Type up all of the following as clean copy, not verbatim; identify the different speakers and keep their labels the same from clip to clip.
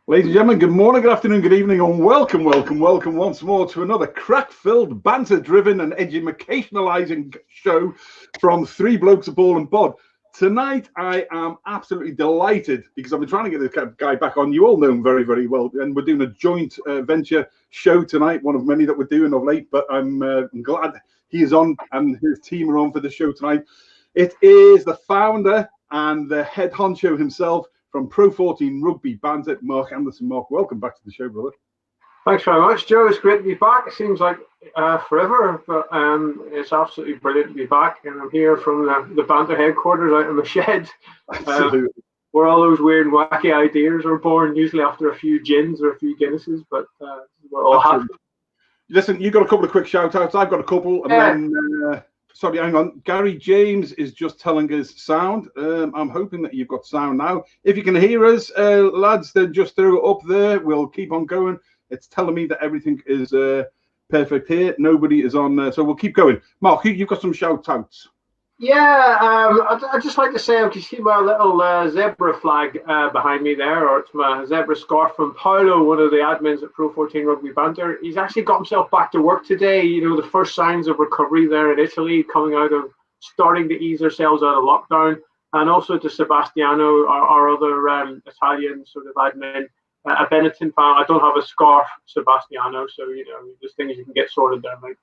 Speaker 1: Ladies and gentlemen, good morning, good afternoon, good evening, and welcome once more to another crack-filled, banter-driven and educationalising show from Three Blokes, a Ball and Bod. Tonight, I am absolutely delighted because I've been trying to get this guy back on. You all know him very, very well, and we're doing a joint venture show tonight, one of many that we're doing of late, but I'm glad he is on and his team are on for the show tonight. It is the founder and the head honcho himself from Pro 14 Rugby Banter, Mark Anderson. Mark, welcome back to the show, brother.
Speaker 2: Thanks very much, Joe. It's great to be back. It seems like forever, but it's absolutely brilliant to be back. And I'm here from the Banter headquarters out in the shed, where all those weird, wacky ideas are born, usually after a few gins or a few Guinnesses, but we're all happy.
Speaker 1: Listen, you got a couple of quick shout-outs. I've got a couple, and then... Sorry, hang on. Gary James is just telling us sound. I'm hoping that you've got sound now. If you can hear us, lads, then just throw it up there. We'll keep on going. It's telling me that everything is perfect here. Nobody is on, so we'll keep going. Mark, you've got some shout-outs.
Speaker 2: Yeah, I'd just like to say, I've just seen my little zebra flag behind me there, or it's my zebra scarf from Paolo, one of the admins at Pro 14 Rugby Banter. He's actually got himself back to work today. You know, the first signs of recovery there in Italy, coming out of starting to ease ourselves out of lockdown. And also to Sebastiano, our other Italian sort of admin, a Benetton fan. I don't have a scarf, Sebastiano, so, you know, there's things you can get sorted there, mate.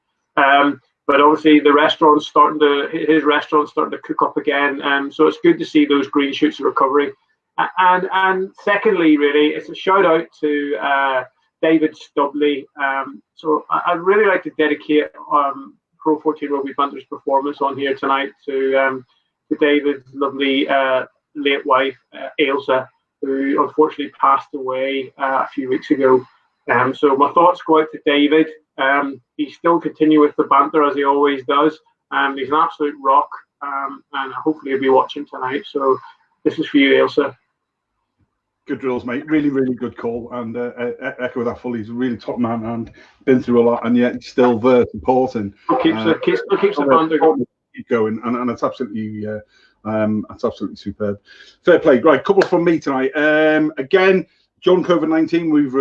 Speaker 2: But obviously his restaurant's starting to cook up again. So it's good to see those green shoots of recovery. And secondly, really, it's a shout out to David Stubley. So I'd really like to dedicate Pro 14 Rugby Banter's performance on here tonight to David's lovely late wife, Ailsa, who unfortunately passed away a few weeks ago. So my thoughts go out to David. He's still continuing with the banter as he always does. He's an absolute rock, and hopefully he'll be watching tonight. So this is for you, Ailsa.
Speaker 1: Good drills, mate. Really, really good call. And echo that fully. He's a really top man and been through a lot, and yet still there supporting.
Speaker 2: Keeps the banter going.
Speaker 1: Keep going, and it's absolutely superb. Fair play. Right, couple from me tonight. Again, during COVID-19, we've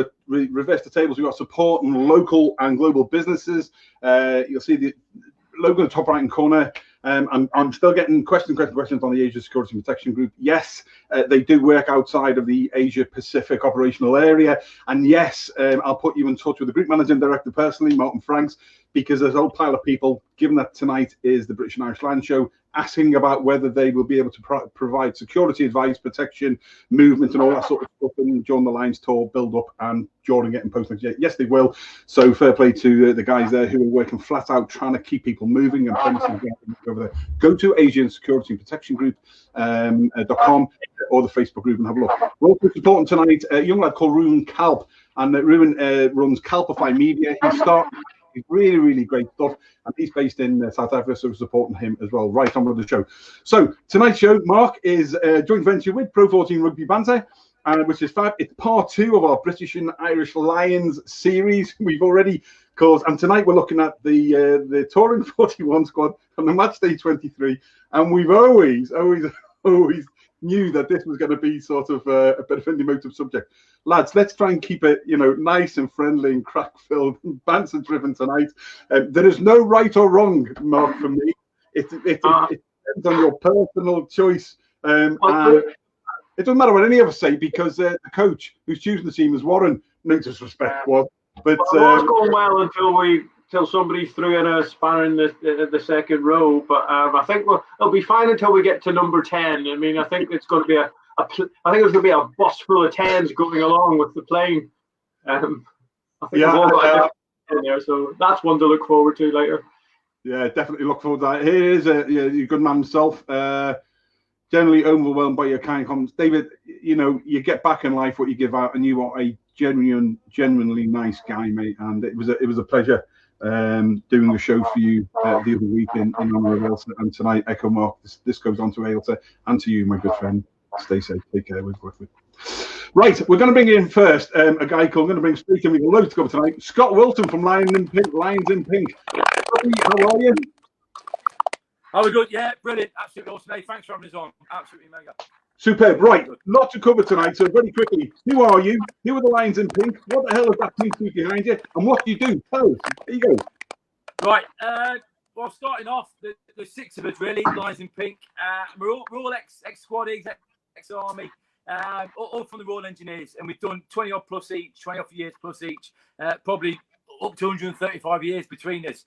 Speaker 1: reversed the tables. We've got support on local and global businesses. You'll see the logo in the top right-hand corner. I'm still getting questions on the Asia Security and Protection Group. Yes, they do work outside of the Asia Pacific operational area. And yes, I'll put you in touch with the group manager and director personally, Martin Franks, because there's a whole pile of people, given that tonight is the British and Irish Land Show, asking about whether they will be able to provide security advice, protection, movement, and all that sort of stuff during the Lions tour build up and during it and post next year. Yes, they will. So fair play to the guys there who are working flat out trying to keep people moving and over there. Go to Asian Security and Protection Group.com or the Facebook group and have a look. We're also supporting tonight a young lad called Ruben Kalp, and Ruben runs Kalpify Media. He's really, really great stuff, and he's based in South Africa, so we're supporting him as well. Right on with the show. So tonight's show, Mark, is a joint venture with Pro 14 Rugby Banter, which is fab. It's part 2 of our British and Irish Lions series. We've already caused, and tonight we're looking at the Touring 41 squad and the Matchday 23, and we've always knew that this was going to be sort of a bit of an emotive subject. Lads, let's try and keep it, nice and friendly and crack-filled and banter-driven tonight. There is no right or wrong, Mark, for me. It depends on your personal choice. And it doesn't matter what any of us say, because the coach who's choosing the team is Warren. No disrespect, Warren. But
Speaker 2: it was going well until somebody threw in a spanner in the second row. But I think it'll be fine until we get to number 10. I mean, I think it's going to be I think there's going to be a bus full of 10s going along with the plane. I think we've all got in there, so that's one to look forward to later.
Speaker 1: Yeah, definitely look forward to that. Here is a good man himself. Generally overwhelmed by your kind comments, David. You get back in life what you give out, and you are a genuinely nice guy, mate. And it was a pleasure doing the show for you the other week in honor of Ailsa, and tonight, echo Mark. This goes on to Ailsa and to you, my good friend. Stay safe. Take care. Right, we're going to bring in first a guy called. I'm going to bring straight in. We've got loads to cover tonight. Scott Wilton from Lions in Pink. How are you?
Speaker 3: Oh, we're good. Yeah, brilliant. Absolutely awesome. Hey, thanks for having us on. Absolutely mega.
Speaker 1: Superb. Right, lot to cover tonight. So very quickly, who are you? Who are the Lions in Pink? What the hell is that pink suit behind you? And what do you do? Tell us. There you go.
Speaker 3: Right. Well, starting off, the 6 of us really, Lions in Pink. We're all ex-squad, ex-army, all from the Royal Engineers, and we've done 20 odd plus each, 20 odd years plus each, probably up to 135 years between us.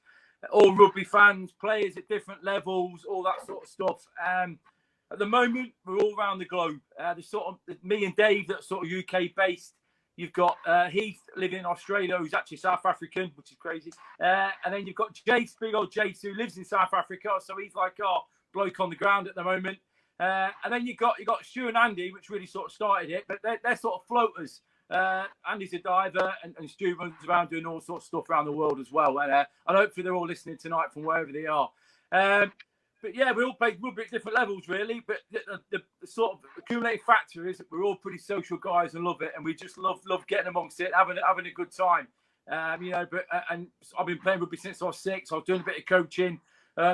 Speaker 3: All rugby fans, players at different levels, all that sort of stuff. At the moment, we're all around the globe. There's sort of me and Dave that's sort of UK based. You've got Heath living in Australia, who's actually South African, which is crazy. And then you've got Jace, big old Jace, who lives in South Africa. So he's like our bloke on the ground at the moment. And then you've got Stu and Andy, which really sort of started it. But they're sort of floaters. Andy's a diver, and Stu runs around doing all sorts of stuff around the world as well. And hopefully they're all listening tonight from wherever they are. But yeah, we all play rugby at different levels, really. But the sort of accumulating factor is that we're all pretty social guys and love it, and we just love getting amongst it, having a good time. But I've been playing rugby since I was 6. I was doing a bit of coaching.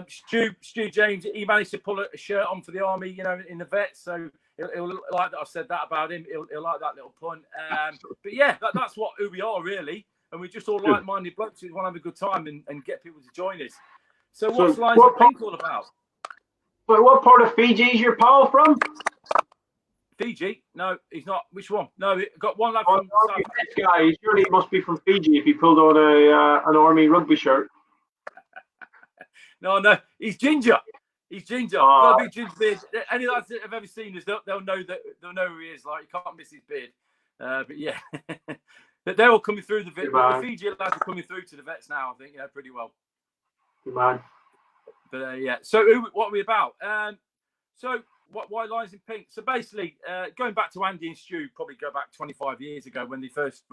Speaker 3: Stu James, he managed to pull a shirt on for the army, in the vets. So he'll like that I said that about him. He'll like that little pun. But yeah, that's who we are really, and we're just all like-minded blokes who want to have a good time and get people to join us. So what's Lions in Pink all about?
Speaker 2: So what part of Fiji is your pal from?
Speaker 3: Fiji? No, he's not. Which one? No, got one lad from South Africa.
Speaker 2: This guy, surely he must be from Fiji if he pulled on an army rugby shirt.
Speaker 3: No, he's ginger. He's ginger. Got a big ginger beard. Any lads that have ever seen us, they'll know who he is. Like, you can't miss his beard. But yeah, they're all coming through the Fiji lads are coming through to the vets now. I think pretty well.
Speaker 2: Good man.
Speaker 3: But yeah, so what are we about? Why Lions in Pink? So basically, going back to Andy and Stu, probably go back 25 years ago when they first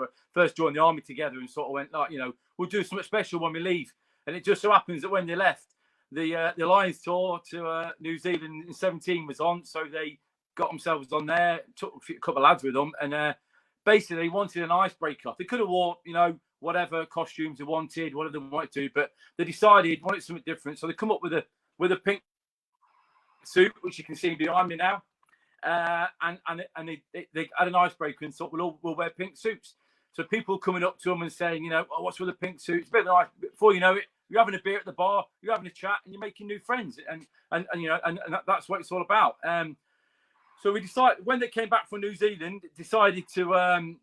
Speaker 3: joined the army together and sort of went like, we'll do something special when we leave. And it just so happens that when they left, the Lions tour to New Zealand in 17 was on, so they got themselves on there, took a couple of lads with them, and basically they wanted an icebreaker. They could have worn, whatever costumes they wanted, whatever they wanted to, but they wanted something different. So they come up with a pink suit, which you can see behind me now, and they had an icebreaker and thought we'll wear pink suits. So people coming up to them and saying, what's with the pink suit? It's a bit nice. Before you know it, you're having a beer at the bar, you're having a chat, and you're making new friends, and that's what it's all about. So we decided when they came back from New Zealand, decided to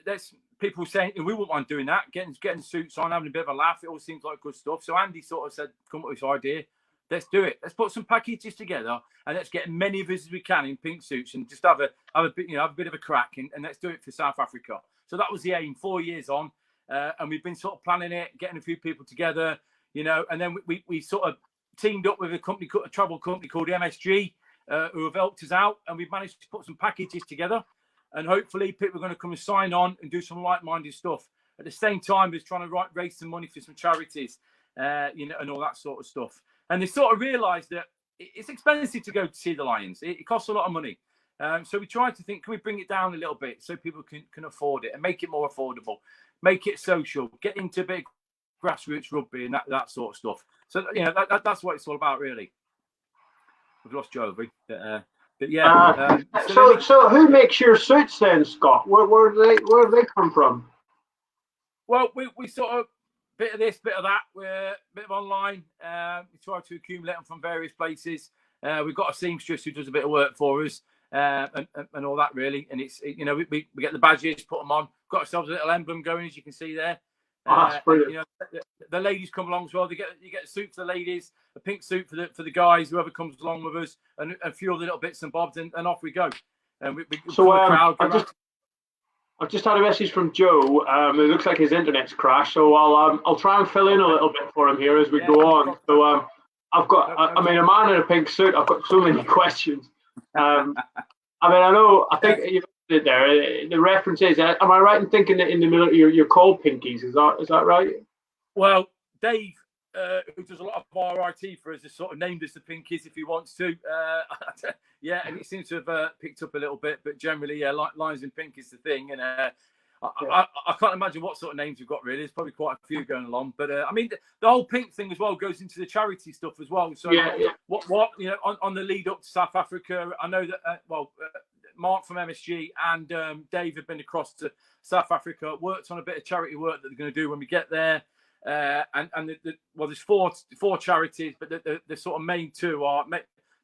Speaker 3: let's. People saying we wouldn't mind doing that, getting suits on, having a bit of a laugh. It all seems like good stuff. So Andy sort of said, "Come up with this idea. Let's do it. Let's put some packages together and let's get many of us as we can in pink suits and just have a bit of a crack and let's do it for South Africa." So that was the aim. 4 years on, and we've been sort of planning it, getting a few people together, and then we sort of teamed up with a travel company called MSG, who have helped us out, and we've managed to put some packages together. And hopefully people are going to come and sign on and do some like-minded stuff. At the same time as trying to raise some money for some charities, and all that sort of stuff. And they sort of realised that it's expensive to go to see the Lions. It costs a lot of money. So we tried to think, can we bring it down a little bit so people can afford it and make it more affordable, make it social, get into a bit of grassroots rugby and that sort of stuff. So, that's what it's all about, really. We've lost Joe, but yeah.
Speaker 2: So who makes your suits then, Scott? Where have they come from?
Speaker 3: Well, we sort of bit of this, bit of that. We're a bit of online. We try to accumulate them from various places. We've got a seamstress who does a bit of work for us, and all that really. And it's we get the badges, put them on. Got ourselves a little emblem going, as you can see there.
Speaker 2: That's brilliant.
Speaker 3: The ladies come along as well. You get a suit for the ladies, a pink suit for the guys, whoever comes along with us, and a few other little bits and bobs, and off we go. And
Speaker 2: I've just had a message from Joe. It looks like his internet's crashed, so I'll try and fill in a little bit for him here as we go on. So I've got, a man in a pink suit. I've got so many questions. I think you've it there. The reference is, am I right in thinking that in the military you're called pinkies? Is that right?
Speaker 3: Well, Dave, who does a lot of our IT for us, has sort of named us the pinkies if he wants to. And it seems to have picked up a little bit, but generally, Lions in Pink is the thing. And I can't imagine what sort of names we've got really. There's probably quite a few going along, but I mean the whole pink thing as well goes into the charity stuff as well. So what you know on the lead up to South Africa, I know that Mark from MSG and Dave have been across to South Africa, worked on a bit of charity work that they're going to do when we get there. There's four charities, but the sort of main two are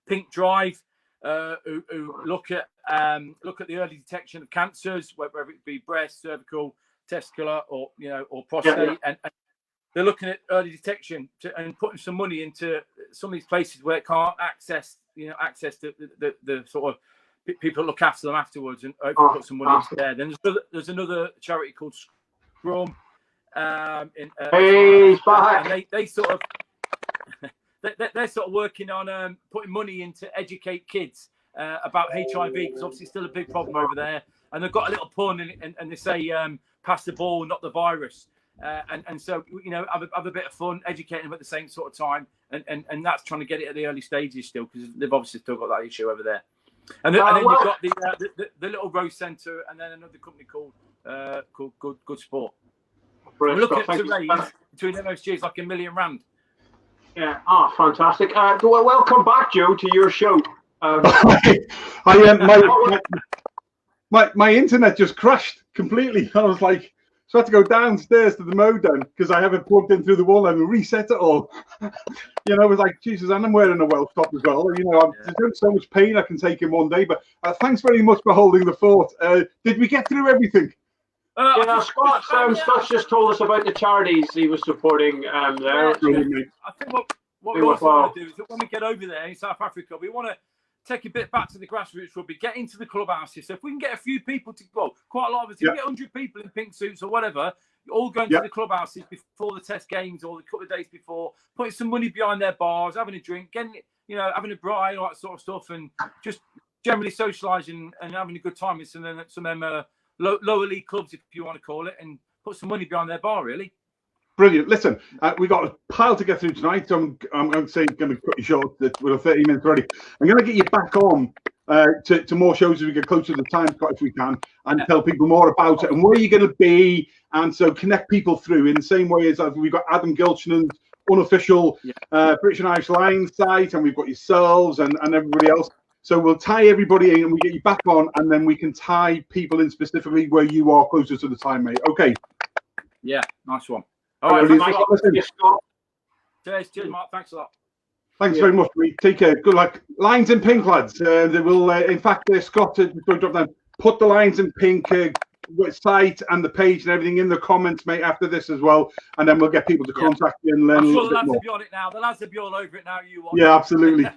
Speaker 3: Pink Drive, who look at the early detection of cancers, whether it be breast, cervical, testicular, or prostate, and they're looking at early detection and putting some money into some of these places where it can't access the sort of people that look after them afterwards, and put some money into there. Then there's another charity called Scrum. And they sort of they're sort of working on putting money into educate kids about HIV, because obviously it's still a big problem over there, and they've got a little pun and they say pass the ball, not the virus, and so have a bit of fun educating them at the same sort of time, and that's trying to get it at the early stages still, because they've obviously still got that issue over there. And then you've got the Little Rose Centre, and then another company called Good Sport. We're looking at to raise between MSG is like £1 million.
Speaker 2: Yeah. Fantastic. Welcome back, Joe, to your show.
Speaker 1: My internet just crashed completely. I was like, so I had to go downstairs to the modem because I have it plugged in through the wall and reset it all. It was like, Jesus, and I'm wearing a Welsh top as well. There's so much pain I can take in one day. But thanks very much for holding the fort. Did we get through everything?
Speaker 2: Scott just told us about the charities he was supporting there.
Speaker 3: I think what we also want to do is that when we get over there in South Africa, we want to take a bit back to the grassroots rugby, get into the clubhouses. So if we can get a few people quite a lot of us, if we get 100 people in pink suits or whatever, all going to the clubhouses before the test games or a couple of days before, putting some money behind their bars, having a drink, getting having a braai, all that sort of stuff, and just generally socialising and having a good time with some of them lower league clubs, if you want to call it, and put some money behind their bar, really.
Speaker 1: Brilliant. Listen, we've got a pile to get through tonight, so I'm going to cut you short. We're 30 minutes already. I'm going to get you back on to more shows as we get closer to the time, Scott, if we can, and tell people more about it and where you're going to be, and so connect people through in the same way as we've got Adam Gilchinan's unofficial British and Irish Lions site, and we've got yourselves and everybody else. So we'll tie everybody in and we get you back on, and then we can tie people in specifically where you are closer to the time, mate. Okay.
Speaker 3: Yeah, nice one. All right.
Speaker 1: Cheers,
Speaker 3: Mark. Thanks a lot.
Speaker 1: Thanks very much, mate. Take care. Good luck. Lines in pink, lads. They will, in fact, Scott, put the Lines in pink site and the page and everything in the comments, mate, after this as well, and then we'll get people to contact you and learn
Speaker 3: I'm
Speaker 1: a
Speaker 3: sure
Speaker 1: little
Speaker 3: the lads
Speaker 1: bit more.
Speaker 3: will be on it now. The lads will be all over it now. You want?
Speaker 1: Yeah, absolutely.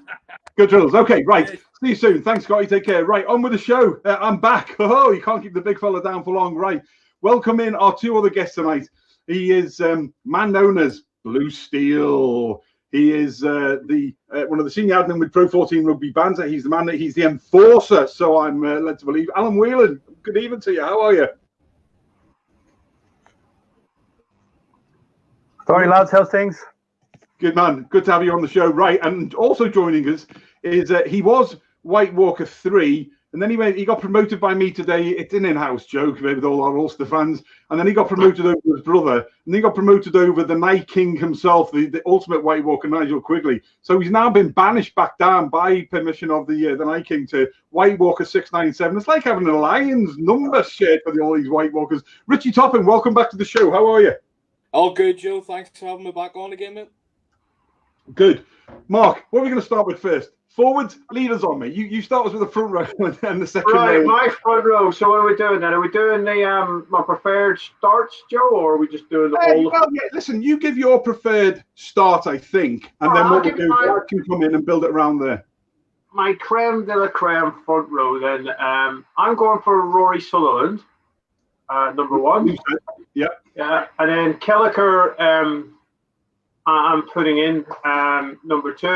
Speaker 1: Good drills. Okay, right. Cheers. See you soon. Thanks, Scotty. Take care. Right, on with the show. I'm back. Oh, you can't keep the big fella down for long. Right. Welcome in our two other guests tonight. He is man known as Blue Steel. He is one of the senior admin with Pro 14 Rugby Banter. He's the enforcer. So I'm led to believe. Alan Whelan, good evening to you. How are you?
Speaker 4: Sorry, lads, how's things?
Speaker 1: Good, man. Good to have you on the show. Right, and also joining us is he was White Walker 3, and then he got promoted by me today. It's an in-house joke with all our Ulster fans, and then he got promoted over his brother, and then he got promoted over the Night King himself, the ultimate White Walker, Nigel Quigley. So he's now been banished back down by permission of the Night King to White Walker 697. It's like having a Lions number shared for all these White Walkers. Richie Toppin, welcome back to the show. How are you?
Speaker 5: All good, Joe. Thanks for having me back on again, mate.
Speaker 1: Good. Mark, what are we going to start with first? Forwards, leaders on me. You start us with the front row and the second row.
Speaker 2: Right, my front row. So what are we doing then? Are we doing the my preferred starts, Joe, or are we just doing the whole?
Speaker 1: Well, yeah, listen, you give your preferred start, I think, and then what we do, I can come in and build it around there.
Speaker 2: My creme de la creme front row then. I'm going for Rory Sutherland, number one.
Speaker 1: Yeah.
Speaker 2: Yeah, and then Kelleher, I'm putting in number 2,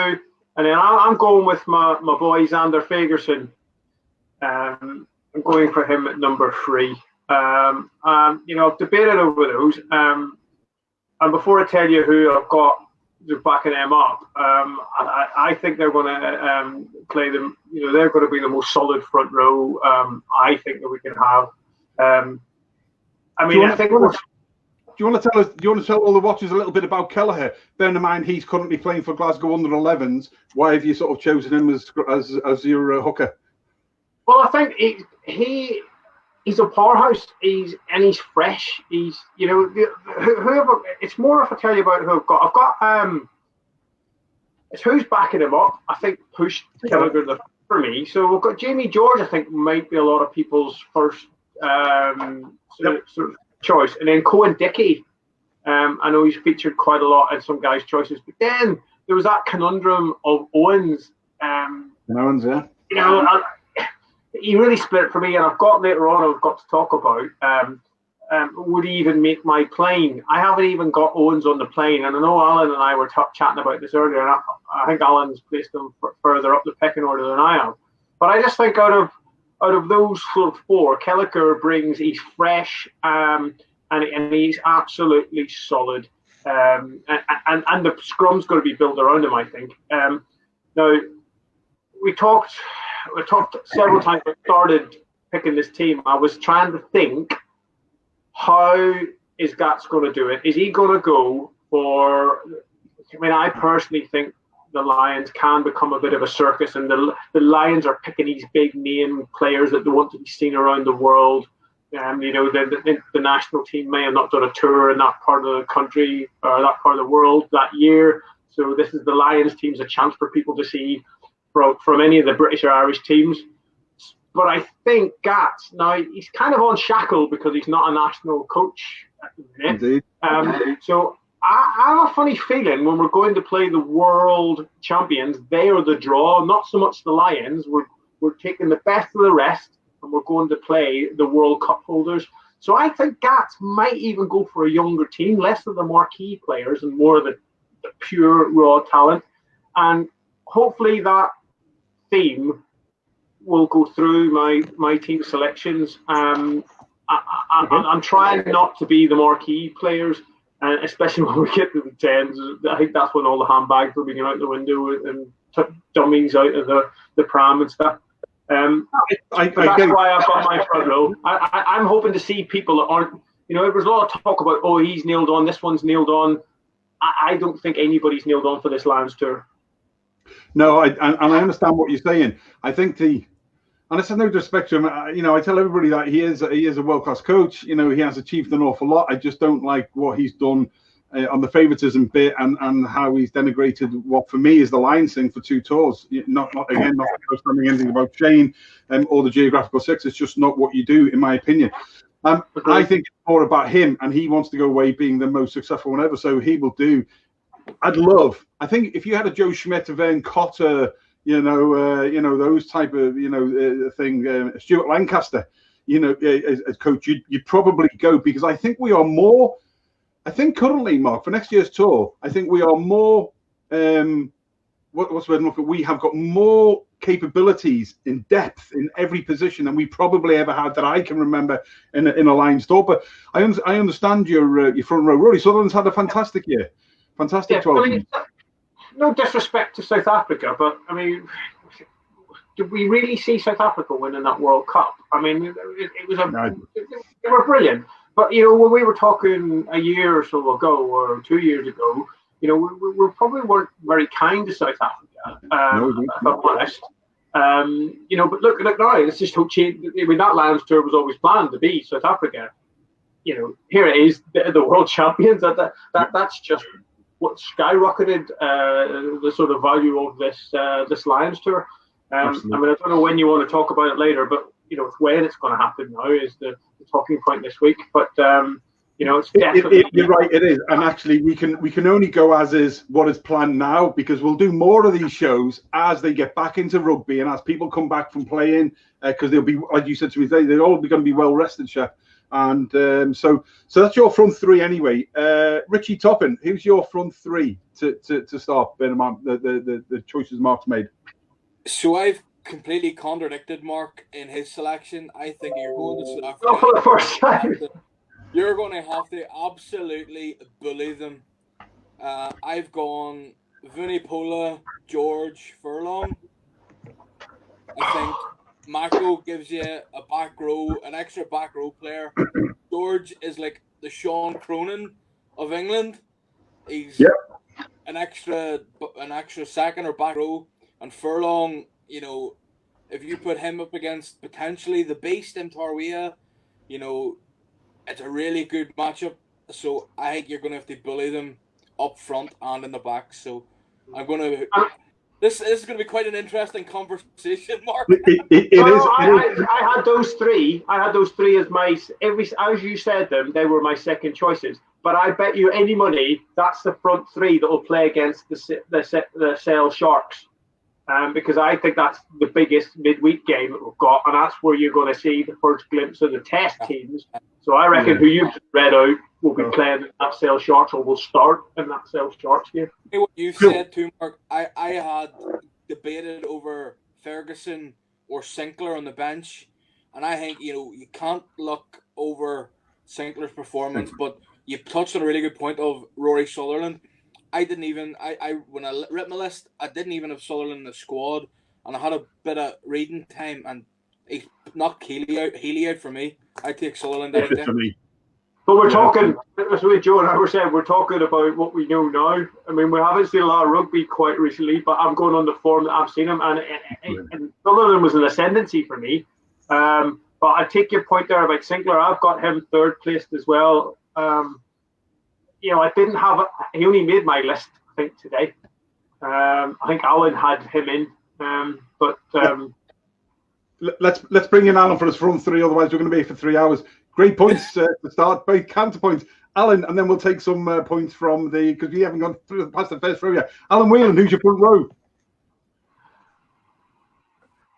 Speaker 2: and then I'm going with my boy Xander Fagerson. I'm going for him at number 3. I've debated over those. And before I tell you who I've got backing them up, I think they're going to play them. They're going to be the most solid front row. I think that we can have. I mean, I think.
Speaker 1: Do you want to tell us? Do you want to tell all the watchers a little bit about Kelleher? Bearing in mind he's currently playing for Glasgow under-11s. Why have you sort of chosen him as your hooker?
Speaker 2: Well, I think he's a powerhouse. He's fresh. He's whoever. It's more if I tell you about who I've got. It's who's backing him up. I think pushed Kelleher for me. So we've got Jamie George. I think might be a lot of people's first sort of choice, and then Cohen Dickey. I know he's featured quite a lot in some guys' choices, but then there was that conundrum of Owens.
Speaker 1: Owens, yeah.
Speaker 2: He really split it for me, and I've got later on. I've got to talk about would he even make my plane? I haven't even got Owens on the plane, and I know Alan and I were chatting about this earlier, and I think Alan's placed him further up the pecking order than I am. But I just think out of those sort of four, Kelleher brings, he's fresh, and he's absolutely solid. And the scrum's got to be built around him, I think. Now, we talked several times when I started picking this team. I was trying to think, how is Gats going to do it? Is he going to go for... I mean, I personally think the Lions can become a bit of a circus, and the Lions are picking these big name players that they want to be seen around the world. The national team may have not done a tour in that part of the country or that part of the world that year. So this is the Lions team's a chance for people to see from any of the British or Irish teams. But I think Gats, now he's kind of unshackled because he's not a national coach at the minute.
Speaker 1: Indeed.
Speaker 2: So I have a funny feeling when we're going to play the world champions, they are the draw, not so much the Lions. We're taking the best of the rest, and we're going to play the World Cup holders. So I think Gats might even go for a younger team, less of the marquee players and more of the pure raw talent. And hopefully that theme will go through my team selections. I'm trying not to be the marquee players, especially when we get to the 10s. I think that's when all the handbags will be going out the window and dummies out of the pram and stuff. That's why I've got my front row. I'm hoping to see people that aren't, there's a lot of talk about, oh, he's nailed on, this one's nailed on. I don't think anybody's nailed on for this Lions tour.
Speaker 1: No, I understand what you're saying. I think and it's no disrespect to him. I tell everybody that he is a world-class coach. He has achieved an awful lot. I just don't like what he's done on the favoritism bit and how he's denigrated what for me is the Lions thing for 2 tours. Not understanding anything about Shane or the geographical six. It's just not what you do, in my opinion. I think it's more about him, and he wants to go away being the most successful one ever. So he will do. I think if you had a Joe Schmidt, a Vern Cotter, those type of thing, Stuart Lancaster, as coach, you'd probably go, because I think we are more. I think currently, Mark, for next year's tour, I think we are more. What's the word? We have got more capabilities in depth in every position than we probably ever had that I can remember in a Lions tour. But I understand your front row. Rory Sutherland's had a fantastic year, fantastic 12 months.
Speaker 2: No disrespect to South Africa, but I mean, did we really see South Africa winning that World Cup? I mean, they were brilliant. But, when we were talking a year or so ago or 2 years ago, we probably weren't very kind to South Africa, if I'm honest. But look now, it's just that Lions tour was always planned to be South Africa. Here it is, the world champions. That's just what skyrocketed the sort of value of this Lions tour. I don't know when you want to talk about it later, but when it's going to happen now is the talking point this week. But it's definitely
Speaker 1: you're right, it is. And actually, we can only go as is what is planned now, because we'll do more of these shows as they get back into rugby and as people come back from playing, because they'll be, like you said to me, they're all going to be well rested, Chef. And so that's your front three anyway. Richie Toppin, who's your front three to start? The choices Mark's made.
Speaker 5: So I've completely contradicted Mark in his selection. I think you're going to South Africa. You're going to have to absolutely bully them. I've gone Vunipola, George, Furlong. I think Mako gives you an extra back row player George is like the Sean Cronin of England. He's an extra second or back row, and Furlong, you know, if you put him up against potentially the beast in Tarwea, you know, it's a really good matchup. So I think you're going to have to bully them up front and in the back. So I'm going to. This is going to be quite an interesting conversation, Mark.
Speaker 1: It is.
Speaker 2: I had those three. I had those three as my as you said them. They were my second choices. But I bet you any money that's the front three that will play against the Sale Sharks, because I think that's the biggest midweek game that we've got, and that's where you're going to see the first glimpse of the test teams. So I reckon who you've read out will be playing in that Sale Sharks, or will start in that Sale Sharks game.
Speaker 5: What you said too, Mark, I had debated over Ferguson or Sinclair on the bench, and I think, you know, you can't look over Sinclair's performance, but you touched on a really good point of Rory Sutherland. I didn't even when I wrote my list, I didn't even have Sutherland in the squad, and I had a bit of reading time, and he knocked Healy out for me. I take Sutherland out there.
Speaker 2: But we're talking, as Joe and I were saying, we're talking about what we know now. I mean, we haven't seen a lot of rugby quite recently, but I'm going on the form that I've seen him, and Sutherland was an ascendancy for me. But I take your point there about Sinclair. I've got him third placed as well. You know, I didn't have he only made my list, I think, today. I think Alan had him in,
Speaker 1: let's bring in Alan for his front three. Otherwise, we're going to be here for 3 hours. Great points to start. Both counterpoints, Alan, and then we'll take some points from because we haven't gone past the first row yet. Alan Whelan, who's your front row?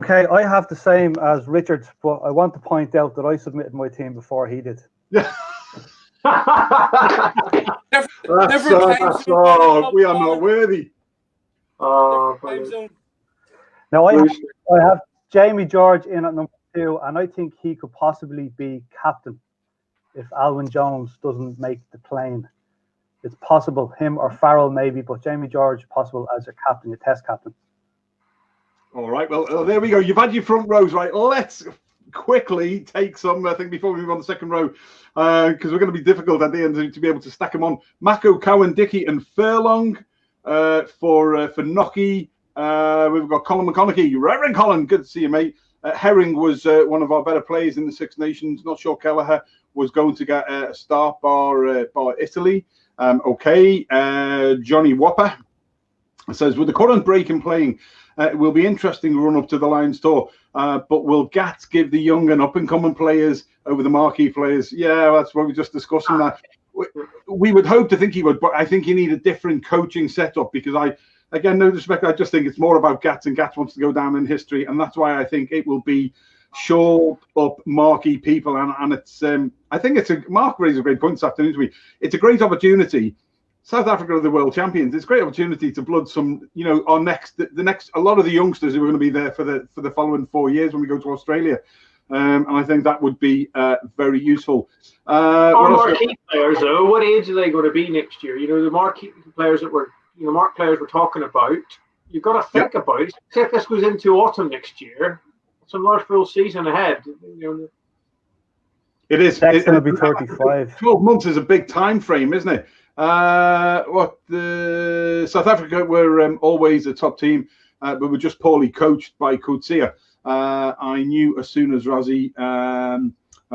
Speaker 4: Okay, I have the same as Richard, but I want to point out that I submitted my team before he did.
Speaker 1: Yeah. We are not worthy.
Speaker 4: Now I have Jamie George in at number 2, and I think he could possibly be captain if Alwyn Jones doesn't make the plane. It's possible, him or Farrell maybe, but Jamie George possible as your captain, your test captain.
Speaker 1: All right, well, there we go. You've had your front rows, right? Let's quickly take some, I think, before we move on to the second row, because we're going to be difficult at the end to be able to stack them on. Mako, Cowan, Dickey, and Furlong for Nocky. We've got Colin McConaughey. Reverend Colin, good to see you, mate. Herring was one of our better players in the Six Nations. Not sure Kelleher was going to get a start bar Italy. Okay. Johnny Whopper says, with the current break in playing, it will be interesting run up to the Lions tour, but will Gats give the young and up-and-coming players over the marquee players? Yeah, that's what we were just discussing that. We would hope to think he would, but I think you need a different coaching setup because again, no disrespect, I just think it's more about Gats, and Gats wants to go down in history, and that's why I think it will be short up marquee people, and it's I think it's Mark raised a great point this afternoon to me. It's a great opportunity. South Africa are the world champions. It's a great opportunity to blood some, you know, a lot of the youngsters who are going to be there for the following 4 years when we go to Australia. And I think that would be very useful.
Speaker 2: Marquee players, though, what age are they going to be next year? You know, the marquee players that Mark players we're talking about, you've got to think about it. If this goes into autumn next year, it's another full season ahead. You know,
Speaker 1: it is.
Speaker 4: It's going to be 35.
Speaker 1: 12 months is a big time frame, isn't it? South Africa were always a top team, but were just poorly coached by Coetzee. I knew as soon as Rassie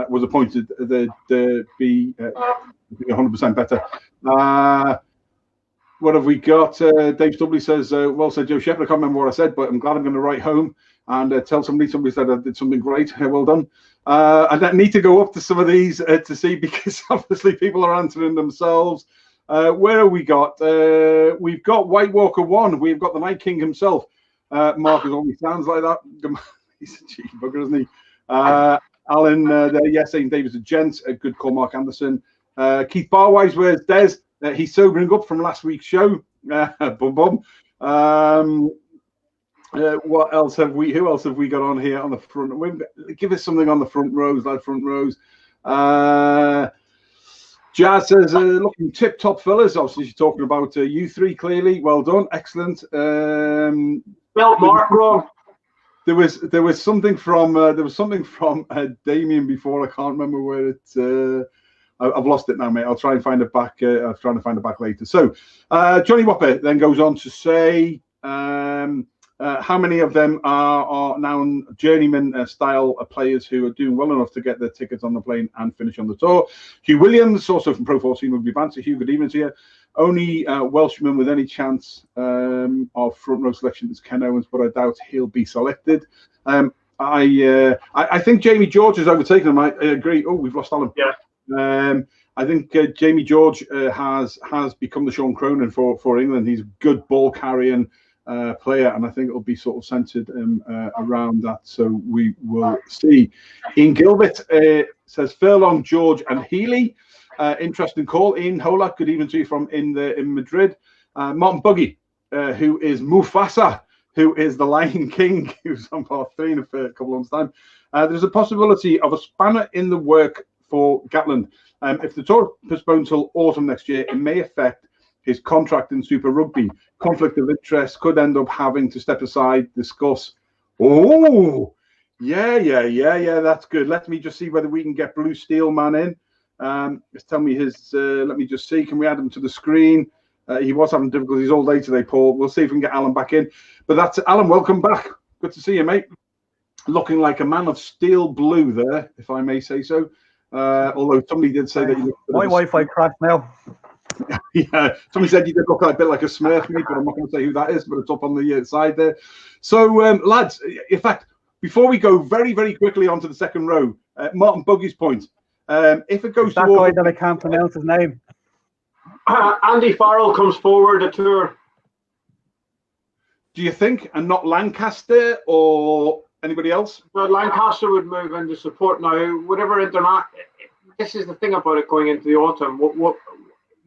Speaker 1: was appointed that they'd be 100% better. What have we got? Dave Stubley says, well said, Joe Shepherd. I can't remember what I said, but I'm glad I'm going to write home and tell somebody said I did something great. Well done. I don't need to go up to some of these to see, because obviously people are answering themselves. Where have we got? We've got White Walker 1. We've got the Night King himself. Mark always sounds like that. He's a cheeky bugger, isn't he? Alan there, yes, St. David's a gent. A good call, Mark Anderson. Keith Barwise, where's Des? He's sobering up from last week's show. Bum bum. What else have we? Who else have we got on here on the front? Give us something on the front rows, like front rows. Jazz says, looking tip top, fellas. Obviously, she's talking about you three. Clearly, well done, excellent.
Speaker 2: Well, Mark, wrong.
Speaker 1: There was something from Damien before. I can't remember where it. I've lost it now, mate. I'll try and find it back. I'm trying to find it back later. So, Johnny Whopper then goes on to say, how many of them are now journeyman style players who are doing well enough to get their tickets on the plane and finish on the tour? Hugh Williams, also from Pro 14 Rugby Banter. Hugh, good evening to you. Only Welshman with any chance of front row selection is Ken Owens, but I doubt he'll be selected. I think Jamie George has overtaken him. I agree. Oh, we've lost Alan.
Speaker 2: Yeah.
Speaker 1: I think Jamie George has become the Sean Cronin for England. He's a good ball carrying player, and I think it'll be sort of centred around that. So we will see. Ian Gilbert says Furlong, George, and Healy. Interesting call. Ian Holak, good evening to you from in Madrid. Martin Buggy, who is Mufasa, who is the Lion King, who's on part 3 in a couple of months' time. There's a possibility of a spanner in the work for Gatland. If the tour postponed till autumn next year, it may affect his contract in Super Rugby. Conflict of interest, could end up having to step aside, discuss. Oh, yeah, that's good. Let me just see whether we can get Blue Steel Man in. Just tell me his, let me just see, can we add him to the screen? He was having difficulties all day today, Paul. We'll see if we can get Alan back in. But that's Alan, welcome back. Good to see you, mate. Looking like a man of steel blue there, if I may say so. Although somebody did say that you look
Speaker 4: my Wi-Fi cracked now.
Speaker 1: Yeah, somebody said you did look a bit like a Smurf, mate, but I'm not going to say who that is, but it's up on the side there. So, lads, in fact, before we go very, very quickly onto the second row, Martin Buggy's point. If it goes
Speaker 4: that
Speaker 1: to
Speaker 4: guy that I can't pronounce his name.
Speaker 2: Andy Farrell comes forward a tour.
Speaker 1: Do you think, and not Lancaster or anybody else?
Speaker 2: Well, Lancaster would move into support now. Whatever this is the thing about it going into the autumn. What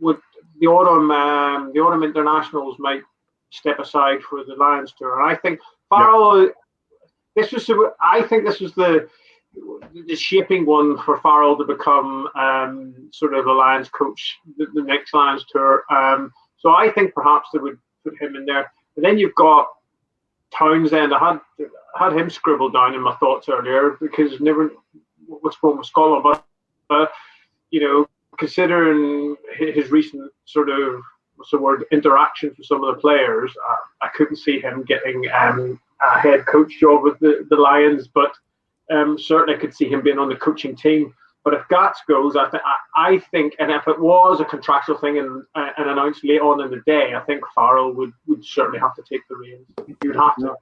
Speaker 2: would the autumn internationals might step aside for the Lions tour? And I think Farrell. Yeah. I think this was the shaping one for Farrell to become sort of the Lions coach, the next Lions tour. So I think perhaps they would put him in there. And then you've got Townsend. I had him scribbled down in my thoughts earlier because never what's going with Scotland, but considering his recent sort of interactions with some of the players, I couldn't see him getting a head coach job with the Lions, but certainly I could see him being on the coaching team. But if Gats goes, I think, and if it was a contractual thing and announced late on in the day, I think Farrell would certainly have to take the reins. He would have
Speaker 1: to.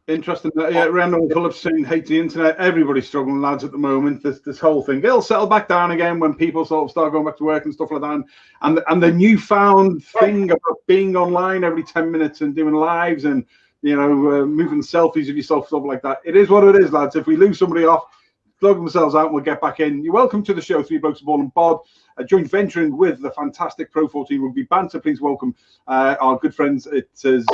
Speaker 1: Interesting. Yeah, Randall Phillips saying hates the internet. Everybody's struggling, lads, at the moment. This whole thing. It'll settle back down again when people sort of start going back to work and stuff like that. And the newfound thing about being online every 10 minutes and doing lives and moving selfies of yourself, stuff like that. It is what it is, lads. If we lose somebody off, plug themselves out and we'll get back in. You're welcome to the show, Three Blokes of Ball and Bod, joint venturing with the fantastic Pro 14 Rugby Banter. Please welcome our good friends. It is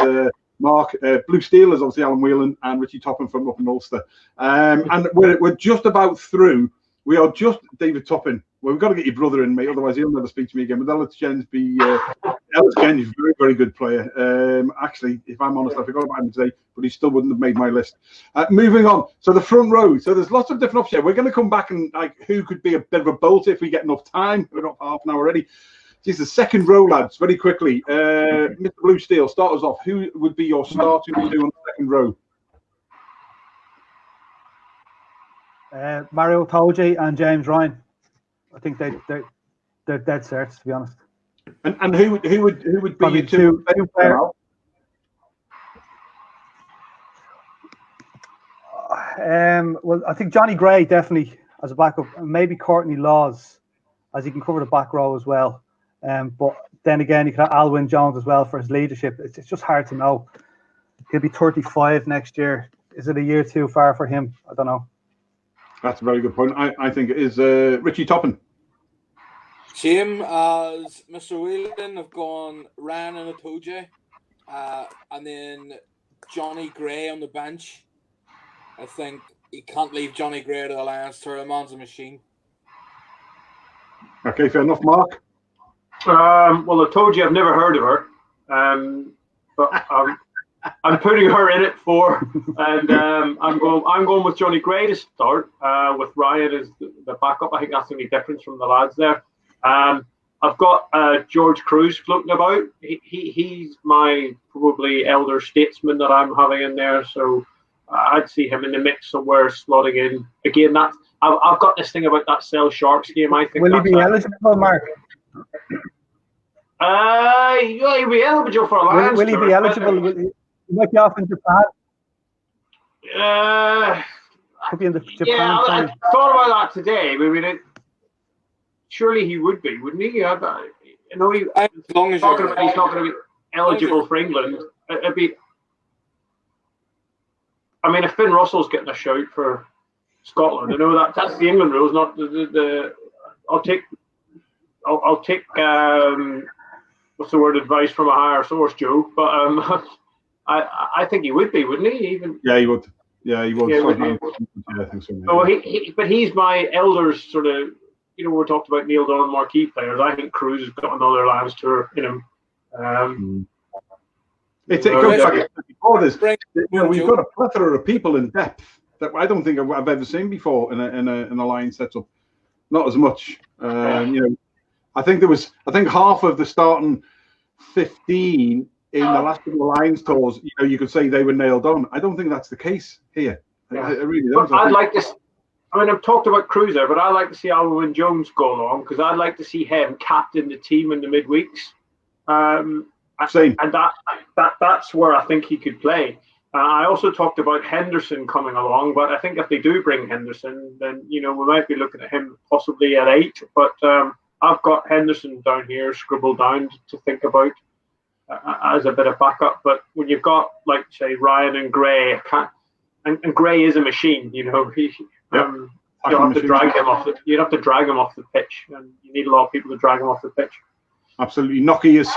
Speaker 1: Mark, Blue Steel is obviously Alan Whelan and Richie Topham from up in Ulster. And we're just about through. We are just David Toppin. Well, we've got to get your brother in, mate. Otherwise, he'll never speak to me again. But Ellis Jens Ellis Jens is a very, very good player. Actually, if I'm honest, I forgot about him today, but he still wouldn't have made my list. Moving on. So the front row. So there's lots of different options. We're going to come back and who could be a bit of a bolt if we get enough time. We're not half an hour already. Geez, the second row, lads, very quickly. Mr. Blue Steel, start us off. Who would be your starting two on the second row?
Speaker 4: Mario Toji and James Ryan. I think they're dead certs, to be honest.
Speaker 1: And who would be
Speaker 4: probably
Speaker 1: your two players?
Speaker 4: Well, I think Johnny Gray definitely as a backup, and maybe Courtney Laws, as he can cover the back row as well. But then again, you could have Alwyn Jones as well for his leadership. It's just hard to know. He'll be 35 next year. Is it a year too far for him? I don't know.
Speaker 1: That's a very good point. I think it is Richie Toppin.
Speaker 5: Same as Mr. Whelan have gone Ryan and Atoje, and then Johnny Gray on the bench. I think you can't leave Johnny Gray to the Lions tour. The man's a machine.
Speaker 1: Okay, fair enough, Mark.
Speaker 2: Well, Atoje, I've never heard of her, but I'm putting her in at 4, and I'm going with Johnny Gray to start, with Ryan as the backup. I think that's the only difference from the lads there. I've got George Cruz floating about. He's my probably elder statesman that I'm having in there, so I'd see him in the mix somewhere, slotting in. Again, I've got this thing about that Sell Sharks game. I think.
Speaker 4: Will he be eligible, Mark?
Speaker 2: Yeah, he'll be eligible for a Lions.
Speaker 4: Will he be eligible? He might be off in Japan. Could be in the Japan.
Speaker 2: Yeah, I thought about that today. I mean, surely he would be, wouldn't he? I know he.
Speaker 5: As long as
Speaker 2: he's not going to be eligible for England. It'd be. I mean, if Finn Russell's getting a shout for Scotland, I know that's the England rules, not the. I'll take what's the word, advice from a higher source, Joe. But I think he would be, wouldn't he? Even.
Speaker 1: Yeah, he would. Yeah, he would.
Speaker 2: Yeah,
Speaker 1: I think so.
Speaker 2: So but he's my elders sort of. You know, we talked about Neil Dunn, marquee players. I think Cruz has got another Lions tour in him.
Speaker 1: It goes back before this. We've got a plethora of people in depth that I don't think I've ever seen before in a Lions setup. Not as much. You know, I think half of the starting 15 in the last couple of Lions tours, you know, you could say they were nailed on. I don't think that's the case here.
Speaker 2: Yeah.
Speaker 1: I really don't.
Speaker 2: I'd like this. I mean, I've talked about Cruiser, but I'd like to see Alwyn Jones go along because I'd like to see him captain the team in the midweeks.
Speaker 1: Same.
Speaker 2: And that's where I think he could play. I also talked about Henderson coming along, but I think if they do bring Henderson, then, you know, we might be looking at him possibly at 8. But I've got Henderson down here, scribbled down to think about as a bit of backup. But when you've got, like, say, Ryan and Gray, and Gray is a machine, you know, you'd have to drag him off the pitch, and you need a lot of people to drag him off the pitch.
Speaker 1: Absolutely. Nokia is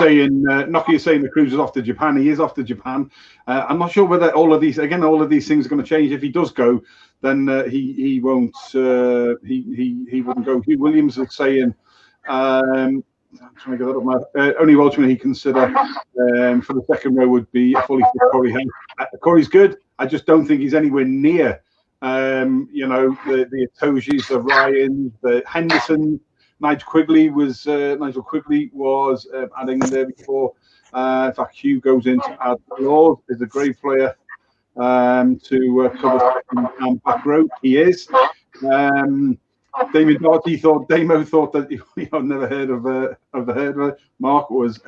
Speaker 1: saying the Cruz is off to Japan. He is off to Japan. I'm not sure whether all of these things are going to change. If he does go, then he won't. He wouldn't go. Hugh Williams is saying. I'm trying to get that up. Only Welshman he consider for the second row would be a fully fit Corey. Corey's good. I just don't think he's anywhere near. You know, the Atogis, the Ryans, the Henderson. Nigel Quigley was adding in there before. In fact, Hugh goes in to add Lord is a great player to cover second back row. He is. Damien Doherty Damo thought that I've never heard of the hurdler. Mark was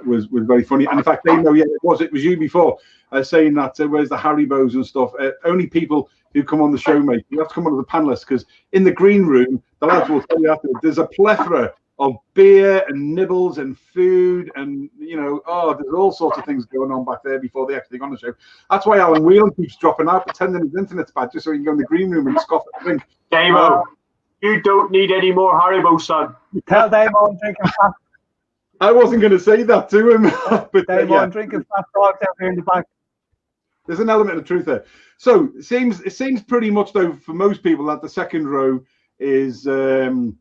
Speaker 1: was very funny, and in fact, Damo, yeah, it was you before saying that where's the Haribos and stuff. Only people who come on the show, mate. You have to come on the panelists because in the green room, the lads will tell you after. There's a plethora of beer and nibbles and food and, you know, there's all sorts of things going on back there before they actually go on the show. That's why Alan Whelan keeps dropping out, pretending his internet's bad, just so he can go in the green room and scoff at the drink.
Speaker 2: Damo, you don't need any more Haribo, son.
Speaker 4: Tell Damo I'm drinking fat.
Speaker 1: I wasn't going to say that to him, but
Speaker 4: Damo, I'm drinking fat dogs out here in the back.
Speaker 1: There's an element of truth there. So it seems pretty much though for most people that the second row is Atoshi